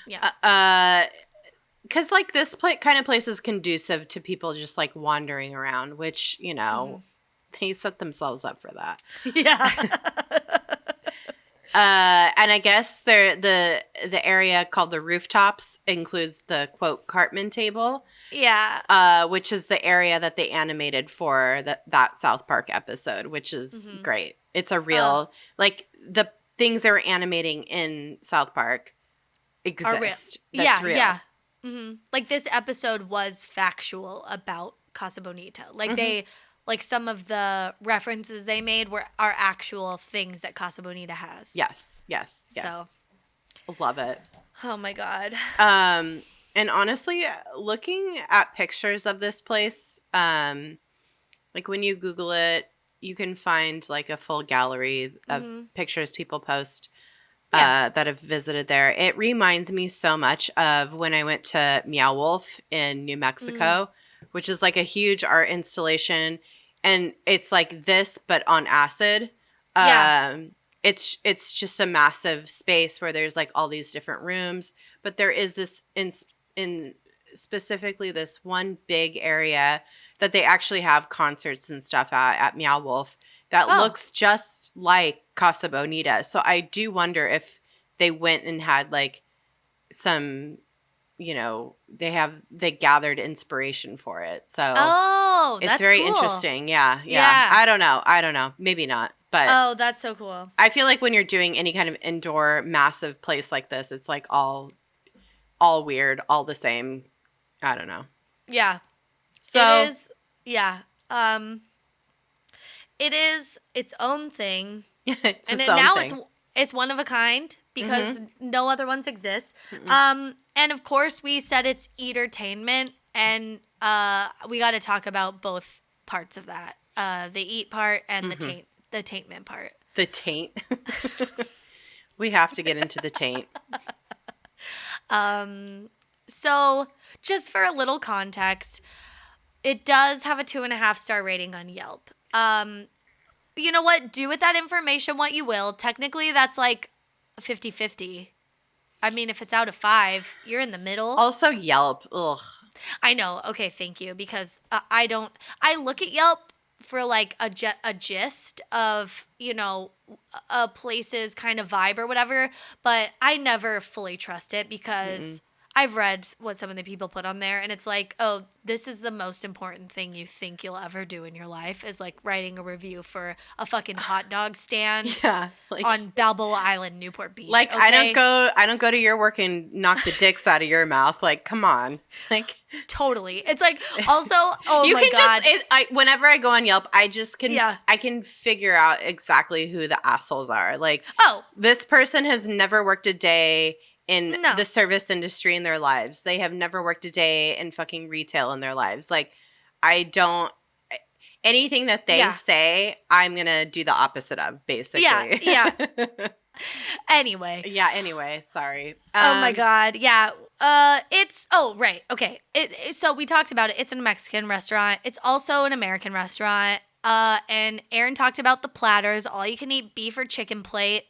We will. Yeah. Because like this kind of place is conducive to people just like wandering around, which, you know, they set themselves up for that. Yeah. And I guess the area called the rooftops includes the quote Cartman table. Yeah. Which is the area that they animated for that South Park episode, which is great. It's a real like the things they were animating in South Park exist. That's real. Yeah. Mm-hmm. Like this episode was factual about Casa Bonita. Like they. Like some of the references they made are actual things that Casa Bonita has. Yes. So, love it. Oh my God. And honestly, looking at pictures of this place, like when you Google it, you can find like a full gallery of pictures people post that have visited there. It reminds me so much of when I went to Meow Wolf in New Mexico, which is like a huge art installation. And it's like this, but on acid. It's just a massive space where there's like all these different rooms, but there is this in specifically this one big area that they actually have concerts and stuff at Meow Wolf that looks just like Casa Bonita. So I do wonder if they went and had like some, you know, they gathered inspiration for it. So it's that's very cool. Interesting. Yeah. I don't know. Maybe not. But that's so cool. I feel like when you're doing any kind of indoor massive place like this, it's like all weird, all the same. I don't know. Yeah. So it is. Yeah. It is its own thing. It's one of a kind because no other ones exist. And of course we said it's eatertainment, and we got to talk about both parts of that. The eat part and the taintment part. The taint. We have to get into the taint. So just for a little context, it does have a 2.5-star rating on Yelp. You know what? Do with that information what you will. Technically, that's like 50-50. I mean, if it's out of 5, you're in the middle. Also, Yelp. Ugh. I know. Okay, thank you. Because I look at Yelp for like a gist of, a place's kind of vibe or whatever, but I never fully trust it because I've read what some of the people put on there, and it's like, oh, this is the most important thing you think you'll ever do in your life is like writing a review for a fucking hot dog stand on Balboa Island, Newport Beach. Like, okay? I don't go to your work and knock the dicks out of your mouth. Like, come on. Like, totally. It's like, also, oh you my can God. Whenever I go on Yelp, I just can, I can figure out exactly who the assholes are. Like, this person has never worked a day in the service industry in their lives. They have never worked a day in fucking retail in their lives. Like, anything that they say, I'm going to do the opposite of, basically. Yeah. Anyway, sorry. Oh my God. Yeah. Right. Okay. So we talked about it. It's a Mexican restaurant. It's also an American restaurant. And Erin talked about the platters, all you can eat beef or chicken plate.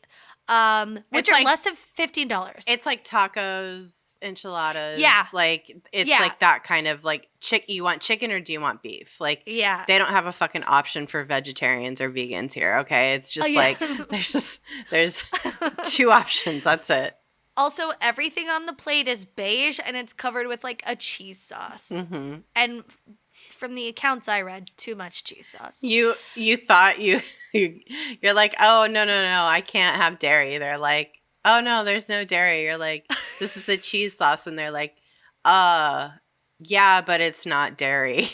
Which are less than $15. It's like tacos, enchiladas. Yeah. Like, it's like that kind of like, you want chicken or do you want beef? Like, they don't have a fucking option for vegetarians or vegans here, okay? It's just like, there's 2 options. That's it. Also, everything on the plate is beige and it's covered with like a cheese sauce. Mm-hmm. And from the accounts I read, too much cheese sauce. You thought you're like, oh, no, I can't have dairy. They're like, oh, no, there's no dairy. You're like, this is a cheese sauce. And they're like, yeah, but it's not dairy.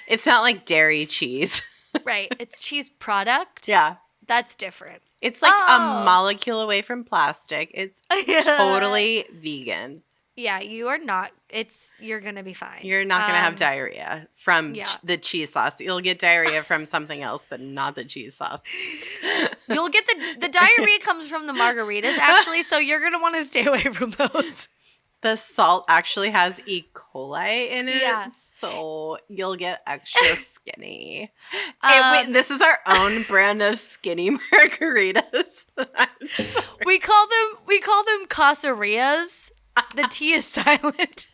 It's not like dairy cheese. Right. It's cheese product. Yeah. That's different. It's like a molecule away from plastic. It's totally vegan. Yeah, you are not. You're going to be fine. You're not going to have diarrhea from the cheese sauce. You'll get diarrhea from something else, but not the cheese sauce. You'll get the diarrhea comes from the margaritas, actually, so you're going to want to stay away from those. The salt actually has E. coli in it, so you'll get extra skinny. Wait, this is our own brand of skinny margaritas. We call them Casarrheas. The T is silent.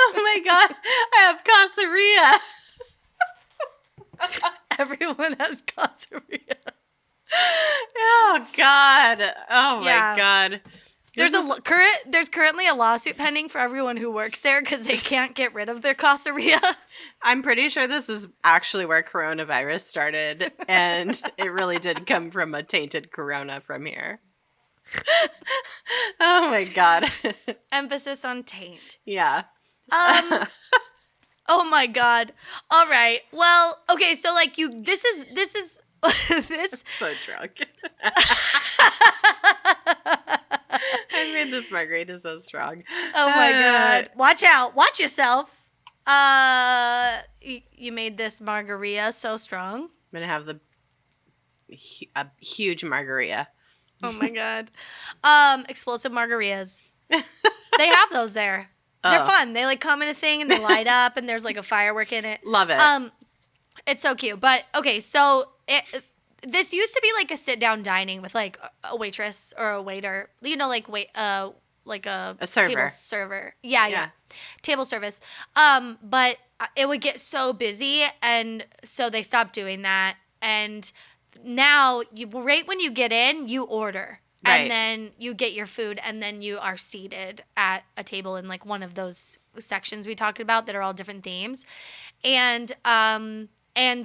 Oh my God, I have Casarrhea. Everyone has Casarrhea. Oh God. Oh my God. There's currently a lawsuit pending for everyone who works there because they can't get rid of their Casarrhea. I'm pretty sure this is actually where coronavirus started, and it really did come from a tainted corona from here. Oh my God. Emphasis on taint. Yeah. Oh my God. All right. Well, okay, so like this is this so drunk. I made this margarita so strong. Oh my God. Watch out. Watch yourself. You made this margarita so strong. I'm going to have a huge margarita. Oh my God. Explosive margaritas. They have those there. They're fun. They like come in a thing and they light up and there's like a firework in it. Love it. It's so cute. But okay, so this used to be like a sit down dining with like a waitress or a waiter, like a server. Table server. Yeah. Table service. But it would get so busy, and so they stopped doing that. And now right when you get in, you order. Right. And then you get your food, and then you are seated at a table in like one of those sections we talked about that are all different themes. And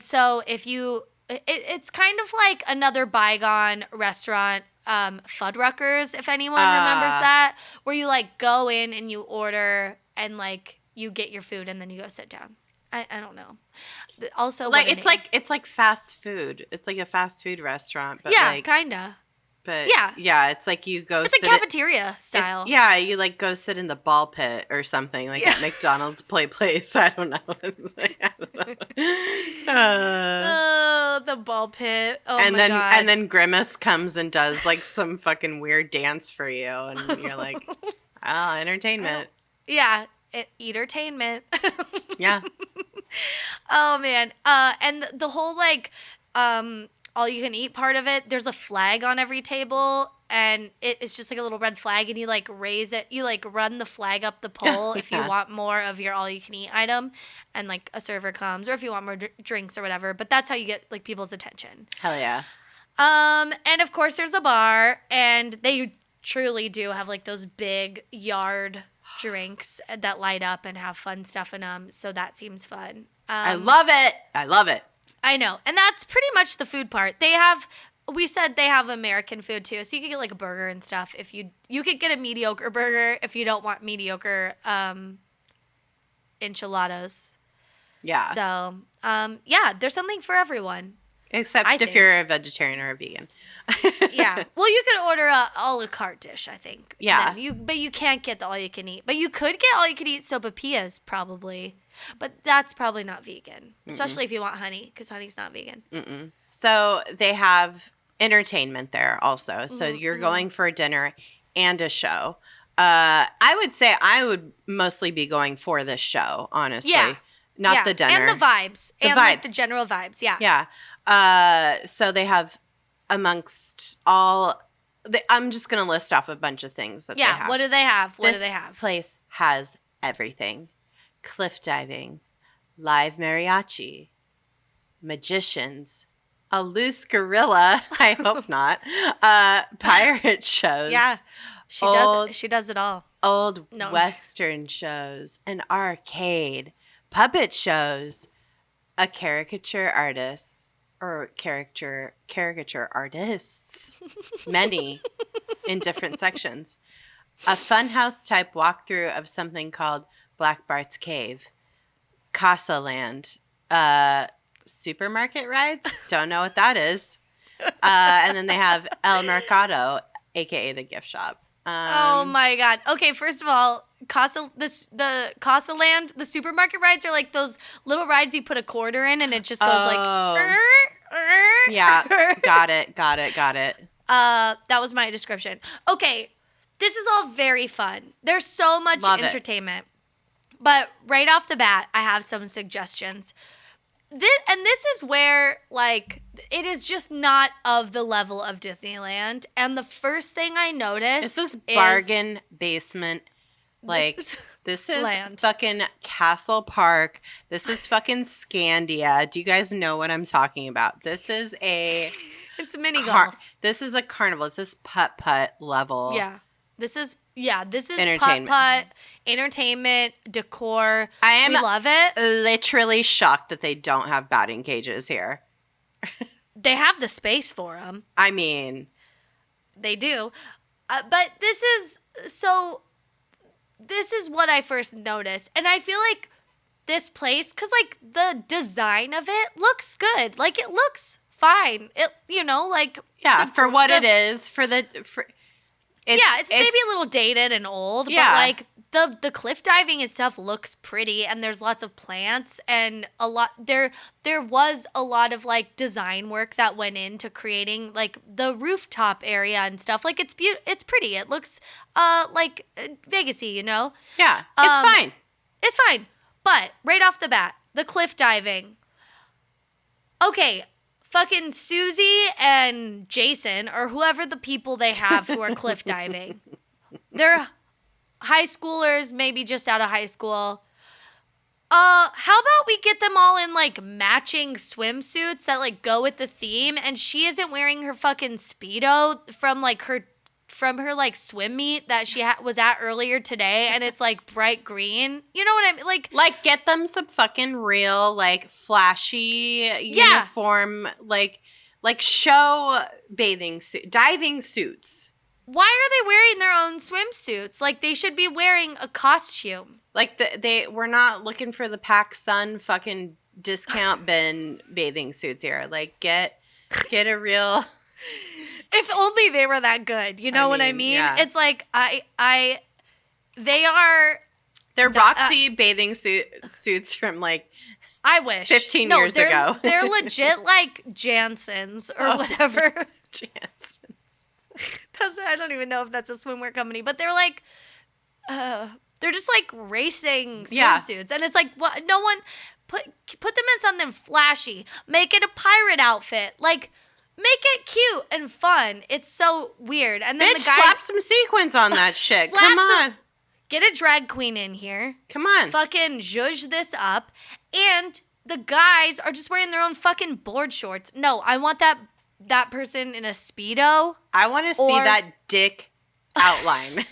so if you it's kind of like another bygone restaurant, Fuddruckers, if anyone remembers that, where you like go in and you order and like you get your food and then you go sit down. I don't know. Also, like it's like fast food. It's like a fast food restaurant, but kinda. But yeah, it's like you go. It's a cafeteria style. You like go sit in the ball pit or something, like at McDonald's place. I don't know. The ball pit. Oh my God. And then Grimace comes and does like some fucking weird dance for you, and you're like, oh, entertainment. Yeah. eatertainment. Yeah. Oh man. And the whole like all you can eat part of it, there's a flag on every table and it's just like a little red flag and you like raise it, you like run the flag up the pole if you want more of your all you can eat item and like a server comes or if you want more drinks or whatever, but that's how you get like people's attention. Hell yeah. And of course there's a bar and they truly do have like those big yard drinks that light up and have fun stuff in them, so that seems fun. I love it. I love it. I know. And that's pretty much the food part. We said they have American food too. So you could get like a burger and stuff if you could get a mediocre burger if you don't want mediocre enchiladas. Yeah. So, there's something for everyone. Except if you're a vegetarian or a vegan. Yeah. Well, you could order a a la carte dish, I think. Yeah. But you can't get the all you can eat. But you could get all you can eat sopapillas probably. But that's probably not vegan, especially if you want honey, because honey's not vegan. Mm-mm. So they have entertainment there also. So you're going for a dinner and a show. I would say I would mostly be going for this show, honestly. Yeah. Not the dinner. And the vibes. Like the general vibes, yeah. Yeah. So they have amongst all... I'm just going to list off a bunch of things that they have. Yeah, what do they have? This place has everything. Cliff diving, live mariachi, magicians, a loose gorilla, I hope not, pirate shows. Yeah, she does it all. Old Western shows, an arcade, puppet shows, a caricature artist, or caricature artists, many in different sections, a funhouse type walkthrough of something called Black Bart's Cave, Casa Land, supermarket rides. Don't know what that is. And then they have El Mercado, aka the gift shop. Oh my God. Okay, first of all, the Casa Land, the supermarket rides are like those little rides you put a quarter in and it just goes like. Yeah, got it. That was my description. Okay, this is all very fun. There's so much entertainment. But right off the bat, I have some suggestions. This is where, like, it is just not of the level of Disneyland. And the first thing I noticed is bargain basement. Like, this is fucking Castle Park. This is fucking Scandia. Do you guys know what I'm talking about? This is it's mini golf. This is a carnival. This is putt-putt level. Yeah. This is putt-putt, entertainment, decor. We love it. Literally shocked that they don't have batting cages here. They have the space for them. I mean. They do. But this is what I first noticed. And I feel like this place, because, like, the design of it looks good. Like, it looks fine. Yeah, for what it is. It's maybe a little dated and old, but like the cliff diving and stuff looks pretty, and there's lots of plants and there was a lot of like design work that went into creating like the rooftop area and stuff. Like it's pretty. It looks like Vegas-y, you know? Yeah, it's fine. It's fine. But right off the bat, the cliff diving. Okay. Fucking Susie and Jason, or whoever the people they have who are cliff diving. They're high schoolers, maybe just out of high school. How about we get them all in, like, matching swimsuits that, like, go with the theme, and she isn't wearing her fucking Speedo from her like swim meet that she was at earlier today, and it's like bright green. You know what I mean? Like get them some fucking real like flashy uniform like show diving suits. Why are they wearing their own swimsuits? Like they should be wearing a costume. Like we're not looking for the PacSun fucking discount bin bathing suits here. Like get a real. If only they were that good. You know what I mean? Yeah. It's like they're Roxy bathing suits from like I wish 15 years ago. They're legit like Jansen's or whatever. Jansen's. I don't even know if that's a swimwear company, but they're like They're just like racing swimsuits. And it's like, what? No one put them in something flashy. Make it a pirate outfit. Like, make it cute and fun. It's so weird. And then Bitch, the guy slap some sequins on that shit. Come on. Get a drag queen in here. Come on. Fucking zhuzh this up. And the guys are just wearing their own fucking board shorts. No, I want that person in a Speedo. I want to see that dick outline.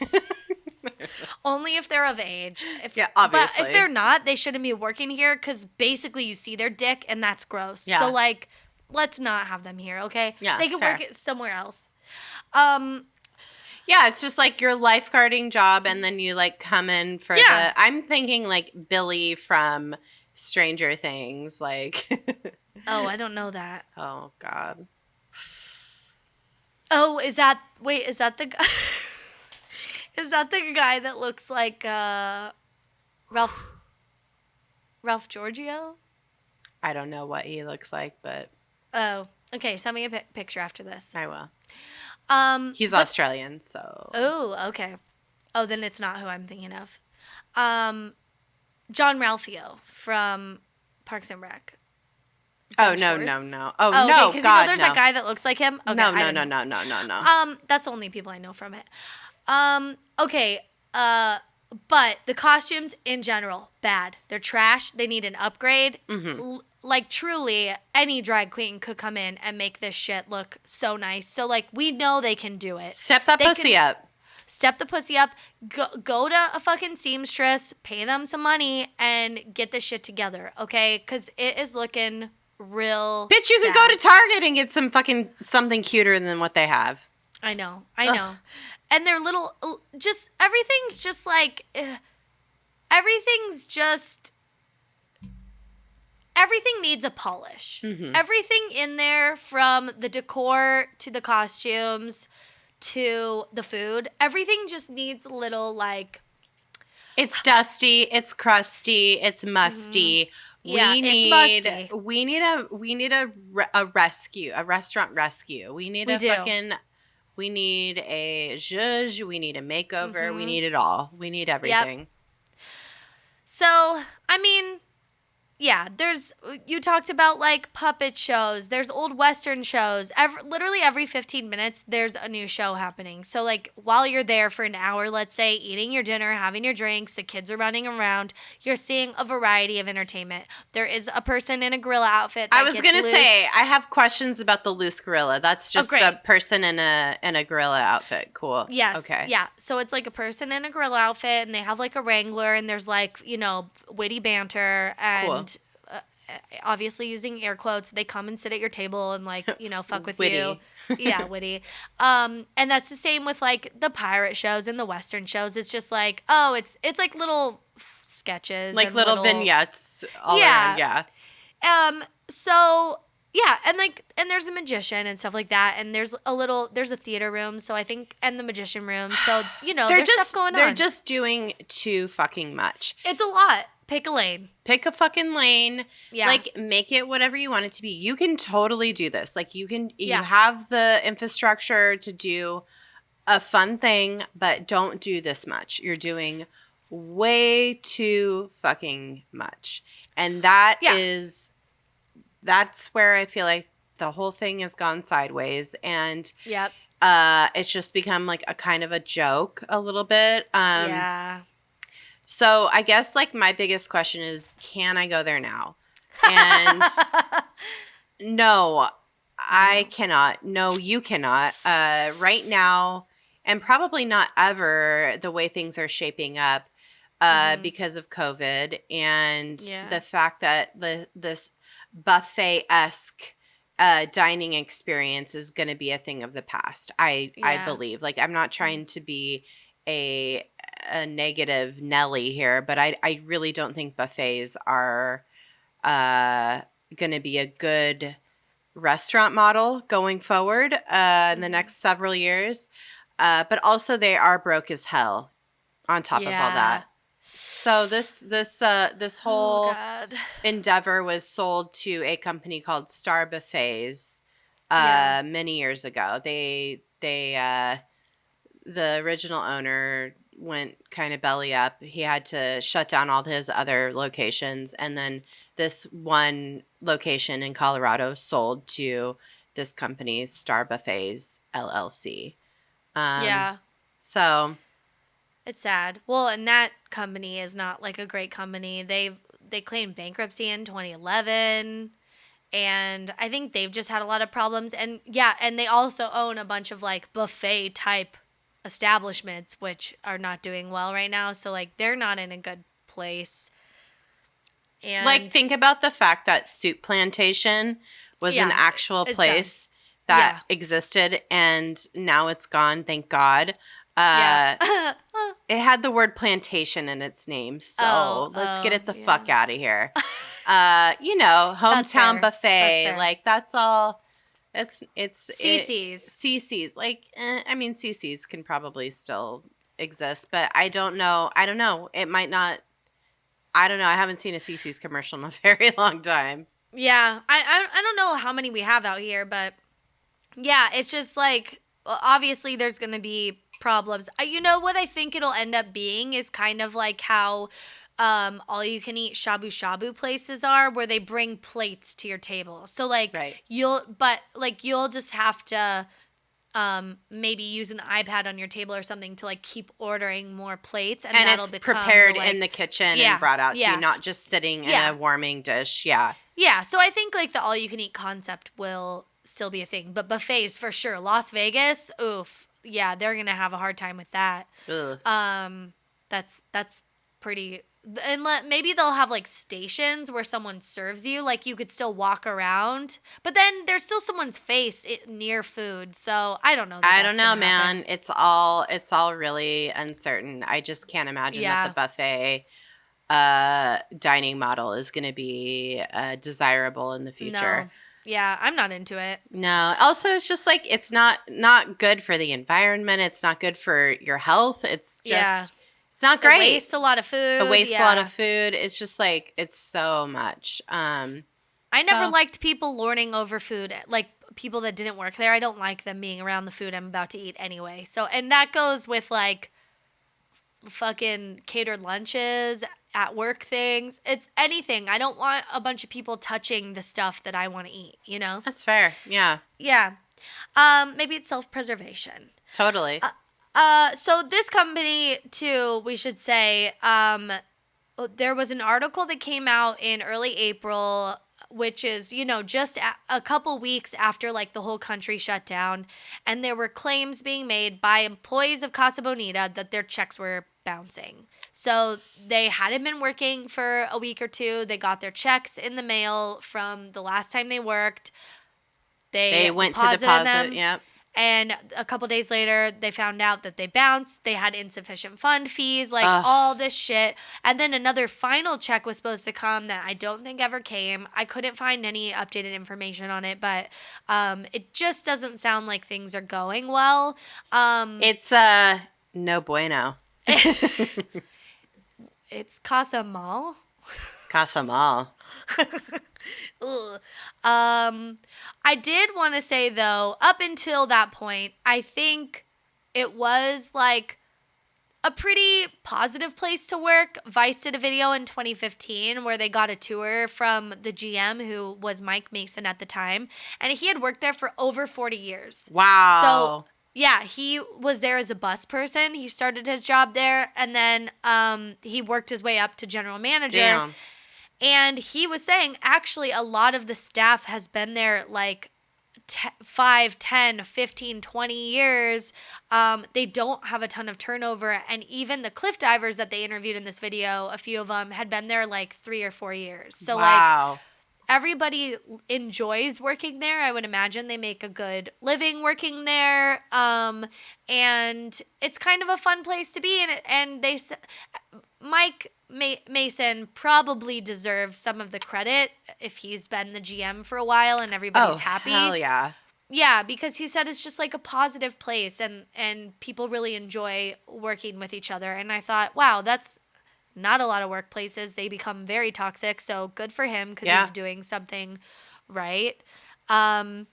Only if they're of age. Obviously. But if they're not, they shouldn't be working here because basically you see their dick and that's gross. Yeah. So, like, let's not have them here, okay? Yeah, they can fair. work it somewhere else. Yeah, it's just like your lifeguarding job, and then you like come in for I'm thinking like Billy from Stranger Things, like. Oh, I don't know that. Oh God. Oh, is that the guy? Is that the guy that looks like Ralph Giorgio? I don't know what he looks like, but. Oh, okay. Send me a picture after this. I will. He's Australian, so. Oh, okay. Oh, then it's not who I'm thinking of. John Ralphio from Parks and Rec. Oh, no. Oh, okay, no, because God, there's that guy that looks like him. Okay, No. That's the only people I know from it. Okay, but the costumes in general, bad. They're trash. They need an upgrade. Mm-hmm. Like, truly, any drag queen could come in and make this shit look so nice. So, like, we know they can do it. Step that pussy up. Step the pussy up. Go to a fucking seamstress, pay them some money, and get this shit together, okay? Because it is looking real Bitch, you sad. could go to Target and get something cuter than what they have. I know. And they're little, everything's just like, everything needs a polish. Mm-hmm. Everything in there, from the decor to the costumes to the food, everything just needs a little, like. It's dusty, it's crusty, it's musty. Mm-hmm. We need a rescue, a restaurant rescue. We need a zhuzh, we need a makeover, Mm-hmm. we need it all. We need everything. Yep. So, I mean, yeah, you talked about like puppet shows. There's old Western shows. Literally every 15 minutes, there's a new show happening. So like while you're there for an hour, let's say, eating your dinner, having your drinks, the kids are running around, you're seeing a variety of entertainment. There is a person in a gorilla outfit. I was going to say, I have questions about the loose gorilla. That's just a person in a gorilla outfit. Cool. Yes. Okay. Yeah. So it's like a person in a gorilla outfit, and they have like a wrangler, and there's like, witty banter and. Cool. Obviously using air quotes, they come and sit at your table and like, fuck with witty. you. Yeah, witty. And that's the same with like the pirate shows and the Western shows. It's just like, it's like little sketches. Like little vignettes all around, yeah. So yeah, and there's a magician and stuff like that, and there's a theater room, so I think, and the magician room. So, there's stuff going on. They're just doing too fucking much. It's a lot. Pick a lane. Pick a fucking lane. Yeah. Like, make it whatever you want it to be. You can totally do this. Like, you have the infrastructure to do a fun thing, but don't do this much. You're doing way too fucking much. And that's where I feel like the whole thing has gone sideways. And yep. It's just become like a kind of a joke a little bit. Yeah. So I guess like my biggest question is, can I go there now? And no, I cannot. No, you cannot. Right now, and probably not ever, the way things are shaping up because of COVID and the fact that this buffet-esque dining experience is going to be a thing of the past. I believe. Like, I'm not trying to be a negative Nelly here, but I really don't think buffets are going to be a good restaurant model going forward in the next several years. But also they are broke as hell on top of all that. So this whole endeavor was sold to a company called Star Buffets many years ago. The original owner went kind of belly up. He had to shut down all his other locations, and then this one location in Colorado sold to this company, Star Buffets LLC. Yeah. So it's sad. Well, and that company is not like a great company. They claimed bankruptcy in 2011. And I think they've just had a lot of problems. And yeah, and they also own a bunch of like buffet type establishments, which are not doing well right now. So like they're not in a good place. And like, think about the fact that Soup Plantation was an actual place that existed, and now it's gone, thank God. It had the word plantation in its name, so let's get it the fuck out of here. Hometown buffet, like that's all. It's CC's. Like, I mean, CC's can probably still exist, but I don't know. It might not. I don't know. I haven't seen a CC's commercial in a very long time. Yeah, I don't know how many we have out here, but yeah, it's just like obviously there's gonna be problems. You know what I think it'll end up being is kind of like how all you can eat shabu shabu places are, where they bring plates to your table. So like you'll just have to maybe use an iPad on your table or something to like keep ordering more plates, and that'll it's become prepared in the kitchen and brought out to you, not just sitting in a warming dish. Yeah, so I think like the all you can eat concept will still be a thing, but buffets for sure. Las Vegas, oof. Yeah, they're going to have a hard time with that. Ugh. That's pretty, and maybe they'll have like stations where someone serves you, like you could still walk around, but then there's still someone's face near food. So I don't know. I don't know, man. It's all really uncertain. I just can't imagine that the buffet dining model is going to be desirable in the future. No. Yeah, I'm not into it. No. Also, it's just like it's not good for the environment. It's not good for your health. It's just it's not great. It wastes a lot of food. A lot of food. It's just like it's so much. I never liked people lording over food, like people that didn't work there. I don't like them being around the food I'm about to eat anyway. So, and that goes with like fucking catered lunches, at work things. It's anything. I don't want a bunch of people touching the stuff that I want to eat, you know? That's fair. Yeah. Yeah. Maybe it's self-preservation. Totally. So this company too, we should say, there was an article that came out in early April, which is, just a couple weeks after like the whole country shut down, and there were claims being made by employees of Casa Bonita that their checks were bouncing. So they hadn't been working for a week or two. They got their checks in the mail from the last time they worked. They went to deposit them. Yep. And a couple days later, they found out that they bounced. They had insufficient fund fees, like all this shit. And then another final check was supposed to come that I don't think ever came. I couldn't find any updated information on it, but it just doesn't sound like things are going well. It's no bueno. It's Casa Mall. Casa Mall. I did want to say though, up until that point, I think it was like a pretty positive place to work. Vice did a video in 2015 where they got a tour from the GM, who was Mike Mason at the time, and he had worked there for over 40 years. Wow. So yeah, he was there as a bus person. He started his job there, and then he worked his way up to general manager. Damn. And he was saying, actually, a lot of the staff has been there like 5, 10, 15, 20 years. They don't have a ton of turnover. And even the cliff divers that they interviewed in this video, a few of them had been there like 3 or 4 years. So like everybody enjoys working there. I would imagine they make a good living working there. And it's kind of a fun place to be. And they said, Mike Mason probably deserves some of the credit if he's been the GM for a while and everybody's happy. Hell yeah. Yeah, because he said it's just like a positive place and people really enjoy working with each other. And I thought, wow, that's not a lot of workplaces. They become very toxic. So good for him because he's doing something right. And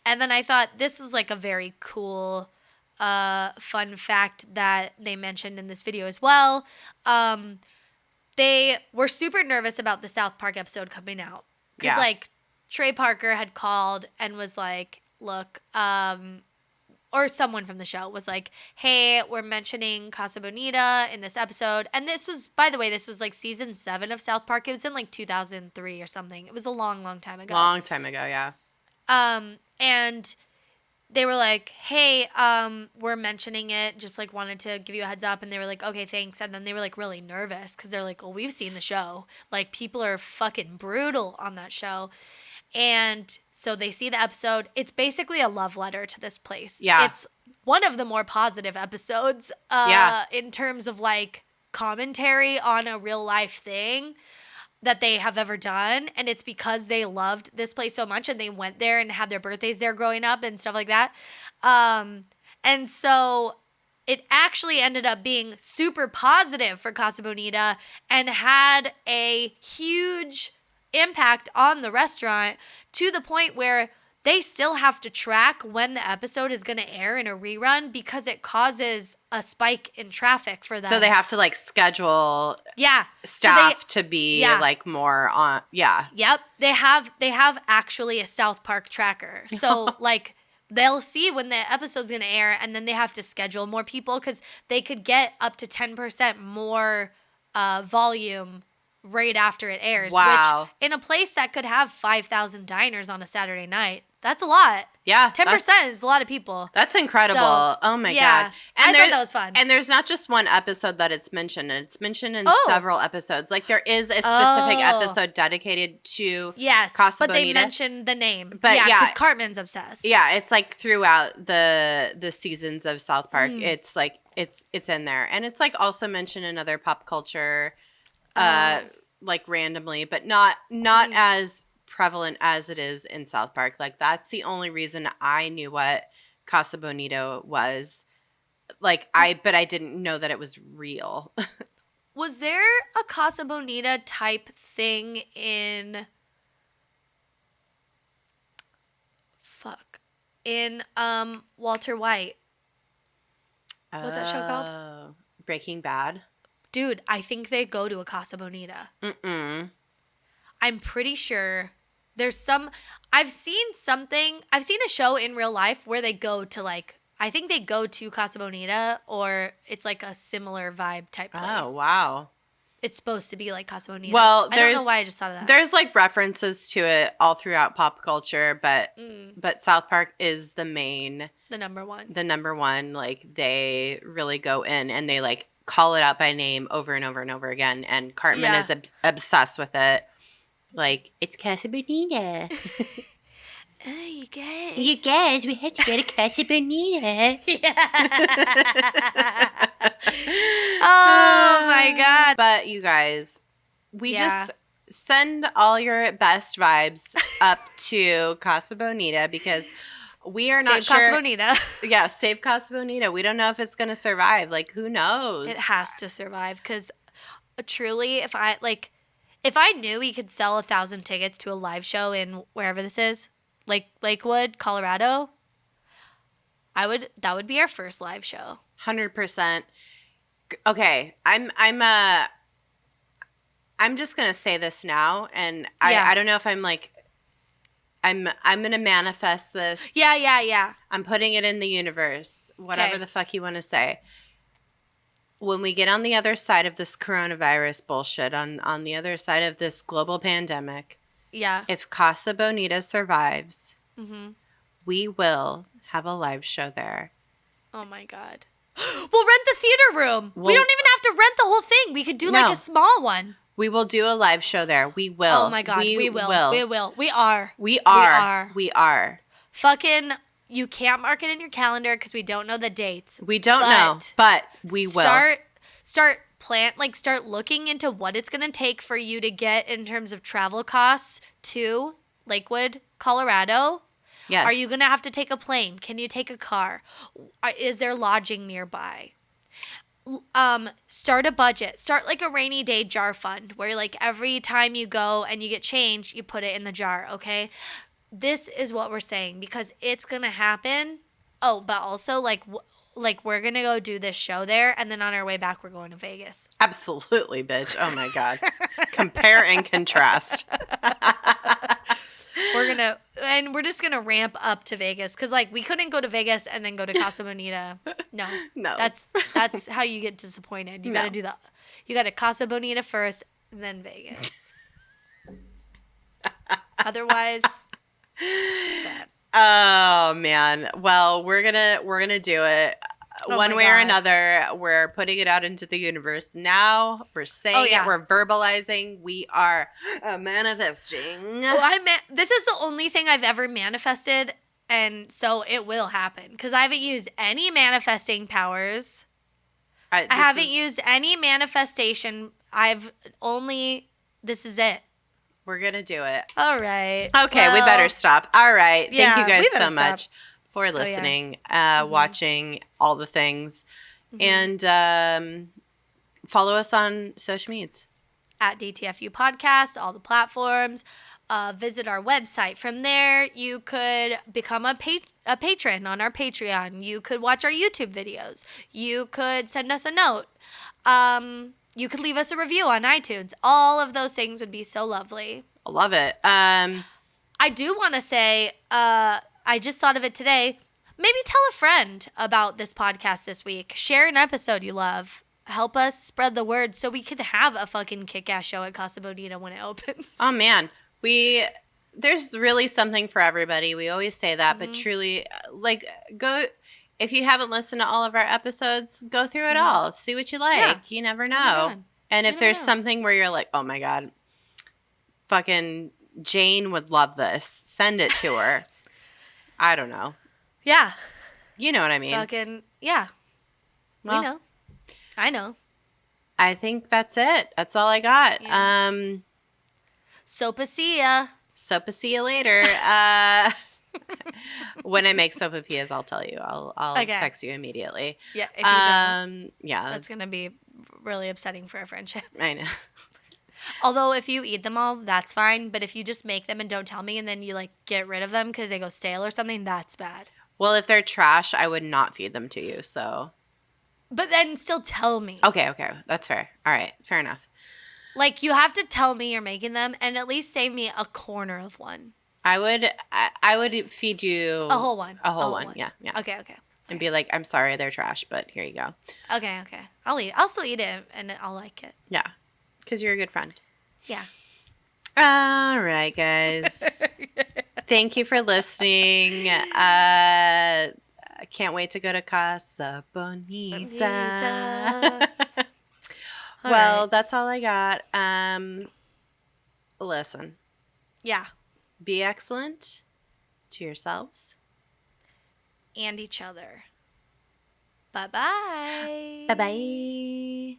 then I thought this was like a very cool fun fact that they mentioned in this video as well. They were super nervous about the South Park episode coming out. Because, like, Trey Parker had called and was like, look, or someone from the show was like, hey, we're mentioning Casa Bonita in this episode. And this was, by the way, this was like season 7 of South Park. It was in like 2003 or something. It was a long, long time ago. Long time ago, yeah. And they were like, hey, we're mentioning it, just like wanted to give you a heads up. And they were like, okay, thanks. And then they were like really nervous because they're like, well, we've seen the show. Like, people are fucking brutal on that show. And so they see the episode. It's basically a love letter to this place. Yeah. It's one of the more positive episodes in terms of like commentary on a real life thing that they have ever done. And it's because they loved this place so much and they went there and had their birthdays there growing up and stuff like that. And so it actually ended up being super positive for Casa Bonita and had a huge impact on the restaurant to the point where they still have to track when the episode is going to air in a rerun because it causes a spike in traffic for them. So they have to like schedule staff to be like more on. Yeah. Yep. They have actually a South Park tracker. So like they'll see when the episode's going to air and then they have to schedule more people because they could get up to 10% more volume right after it airs. Wow. Which in a place that could have 5,000 diners on a Saturday night, that's a lot. Yeah. 10% is a lot of people. That's incredible. So, oh my yeah, God. And I thought that was fun. And there's not just one episode that it's mentioned. It's mentioned in several episodes. Like there is a specific episode dedicated to Casa Bonita. But they mentioned the name. But because Cartman's obsessed. Yeah, it's like throughout the seasons of South Park. It's like it's in there. And it's like also mentioned in other pop culture like randomly, but not as prevalent as it is in South Park. Like that's the only reason I knew what Casa Bonita was. Like but I didn't know that it was real. Was there a Casa Bonita type thing in Walter White? What's that show called? Breaking Bad. Dude, I think they go to a Casa Bonita. I'm pretty sure there's some. I've seen a show in real life where they go to like, I think they go to Casa Bonita or it's like a similar vibe type place. Oh, wow. It's supposed to be like Casa Bonita. Well, I don't know why I just thought of that. There's like references to it all throughout pop culture, but South Park is the number one. Like they really go in and they like call it out by name over and over and over again. And Cartman is obsessed with it. Like, it's Casa Bonita. Oh, you guys, we had to go to Casa Bonita. Oh, my God. But you guys, we just send all your best vibes up to Casa Bonita because we are not sure. Save Casa Bonita. Yeah, save Casa Bonita. We don't know if it's going to survive. Like, who knows? It has to survive because truly, if I knew we could sell 1,000 tickets to a live show in wherever this is, like Lakewood, Colorado, that would be our first live show. 100%. Okay, I'm just going to say this now, and I don't know if I'm like, I'm going to manifest this. Yeah. I'm putting it in the universe, whatever the fuck you want to say. When we get on the other side of this coronavirus bullshit, on the other side of this global pandemic, if Casa Bonita survives, we will have a live show there. Oh, my God. We'll rent the theater room. We don't even have to rent the whole thing. We could do like a small one. We will do a live show there. We will. Oh, my God. We will. We are. We are. Fucking, you can't mark it in your calendar because we don't know the dates. We don't know, but we will. Start looking into what it's going to take for you to get in terms of travel costs to Lakewood, Colorado. Yes. Are you going to have to take a plane? Can you take a car? Is there lodging nearby? Start a budget. Start like a rainy day jar fund where like every time you go and you get change, you put it in the jar, okay? This is what we're saying because it's going to happen. Oh, but also like like, we're going to go do this show there, and then on our way back, we're going to Vegas. Absolutely, bitch. Oh, my God. Compare and contrast. We're just going to ramp up to Vegas, because, like, we couldn't go to Vegas and then go to Casa Bonita. No. That's how you get disappointed. You got to you got to Casa Bonita first, then Vegas. Otherwise, it's bad. Oh man. Well, we're gonna do it one way or another. We're putting it out into the universe now. We're saying it. We're verbalizing. We are manifesting. Well, this is the only thing I've ever manifested, and so it will happen because I haven't used any manifesting powers. I haven't used any manifestation. This is it. We're going to do it. All right. Okay, we better stop. All right. Thank you guys so much for listening, watching all the things. And follow us on social medias. At DTFU Podcast, all the platforms. Visit our website. From there, you could become a patron on our Patreon. You could watch our YouTube videos. You could send us a note. You could leave us a review on iTunes. All of those things would be so lovely. I love it. I do want to say, I just thought of it today. Maybe tell a friend about this podcast this week. Share an episode you love. Help us spread the word so we can have a fucking kick-ass show at Casa Bonita when it opens. Oh, man. There's really something for everybody. We always say that, but truly, like, go... If you haven't listened to all of our episodes, go through it all. See what you like. Yeah. You never know. And if there's something where you're like, oh, my God, fucking Jane would love this, send it to her. I don't know. Yeah. You know what I mean. Fucking, yeah. Well, we know. I know. I think that's it. That's all I got. Yeah. Sopa-see-ya. Sopa-see-ya later. When I make sopapillas, I'll tell you. I'll text you immediately. Yeah, if you don't. Yeah. That's going to be really upsetting for our friendship. I know. Although if you eat them all, that's fine. But if you just make them and don't tell me and then you like get rid of them because they go stale or something, that's bad. Well, if they're trash, I would not feed them to you, so. But then still tell me. Okay. That's fair. All right. Fair enough. Like, you have to tell me you're making them and at least save me a corner of one. I would feed you a whole one. A whole one. Yeah. Okay. And be like, I'm sorry, they're trash, but here you go. Okay. I'll still eat it and I'll like it. Yeah. Because you're a good friend. Yeah. All right, guys. Thank you for listening. I can't wait to go to Casa Bonita. Well, that's all I got. Listen. Yeah. Be excellent to yourselves. And each other. Bye-bye. Bye-bye.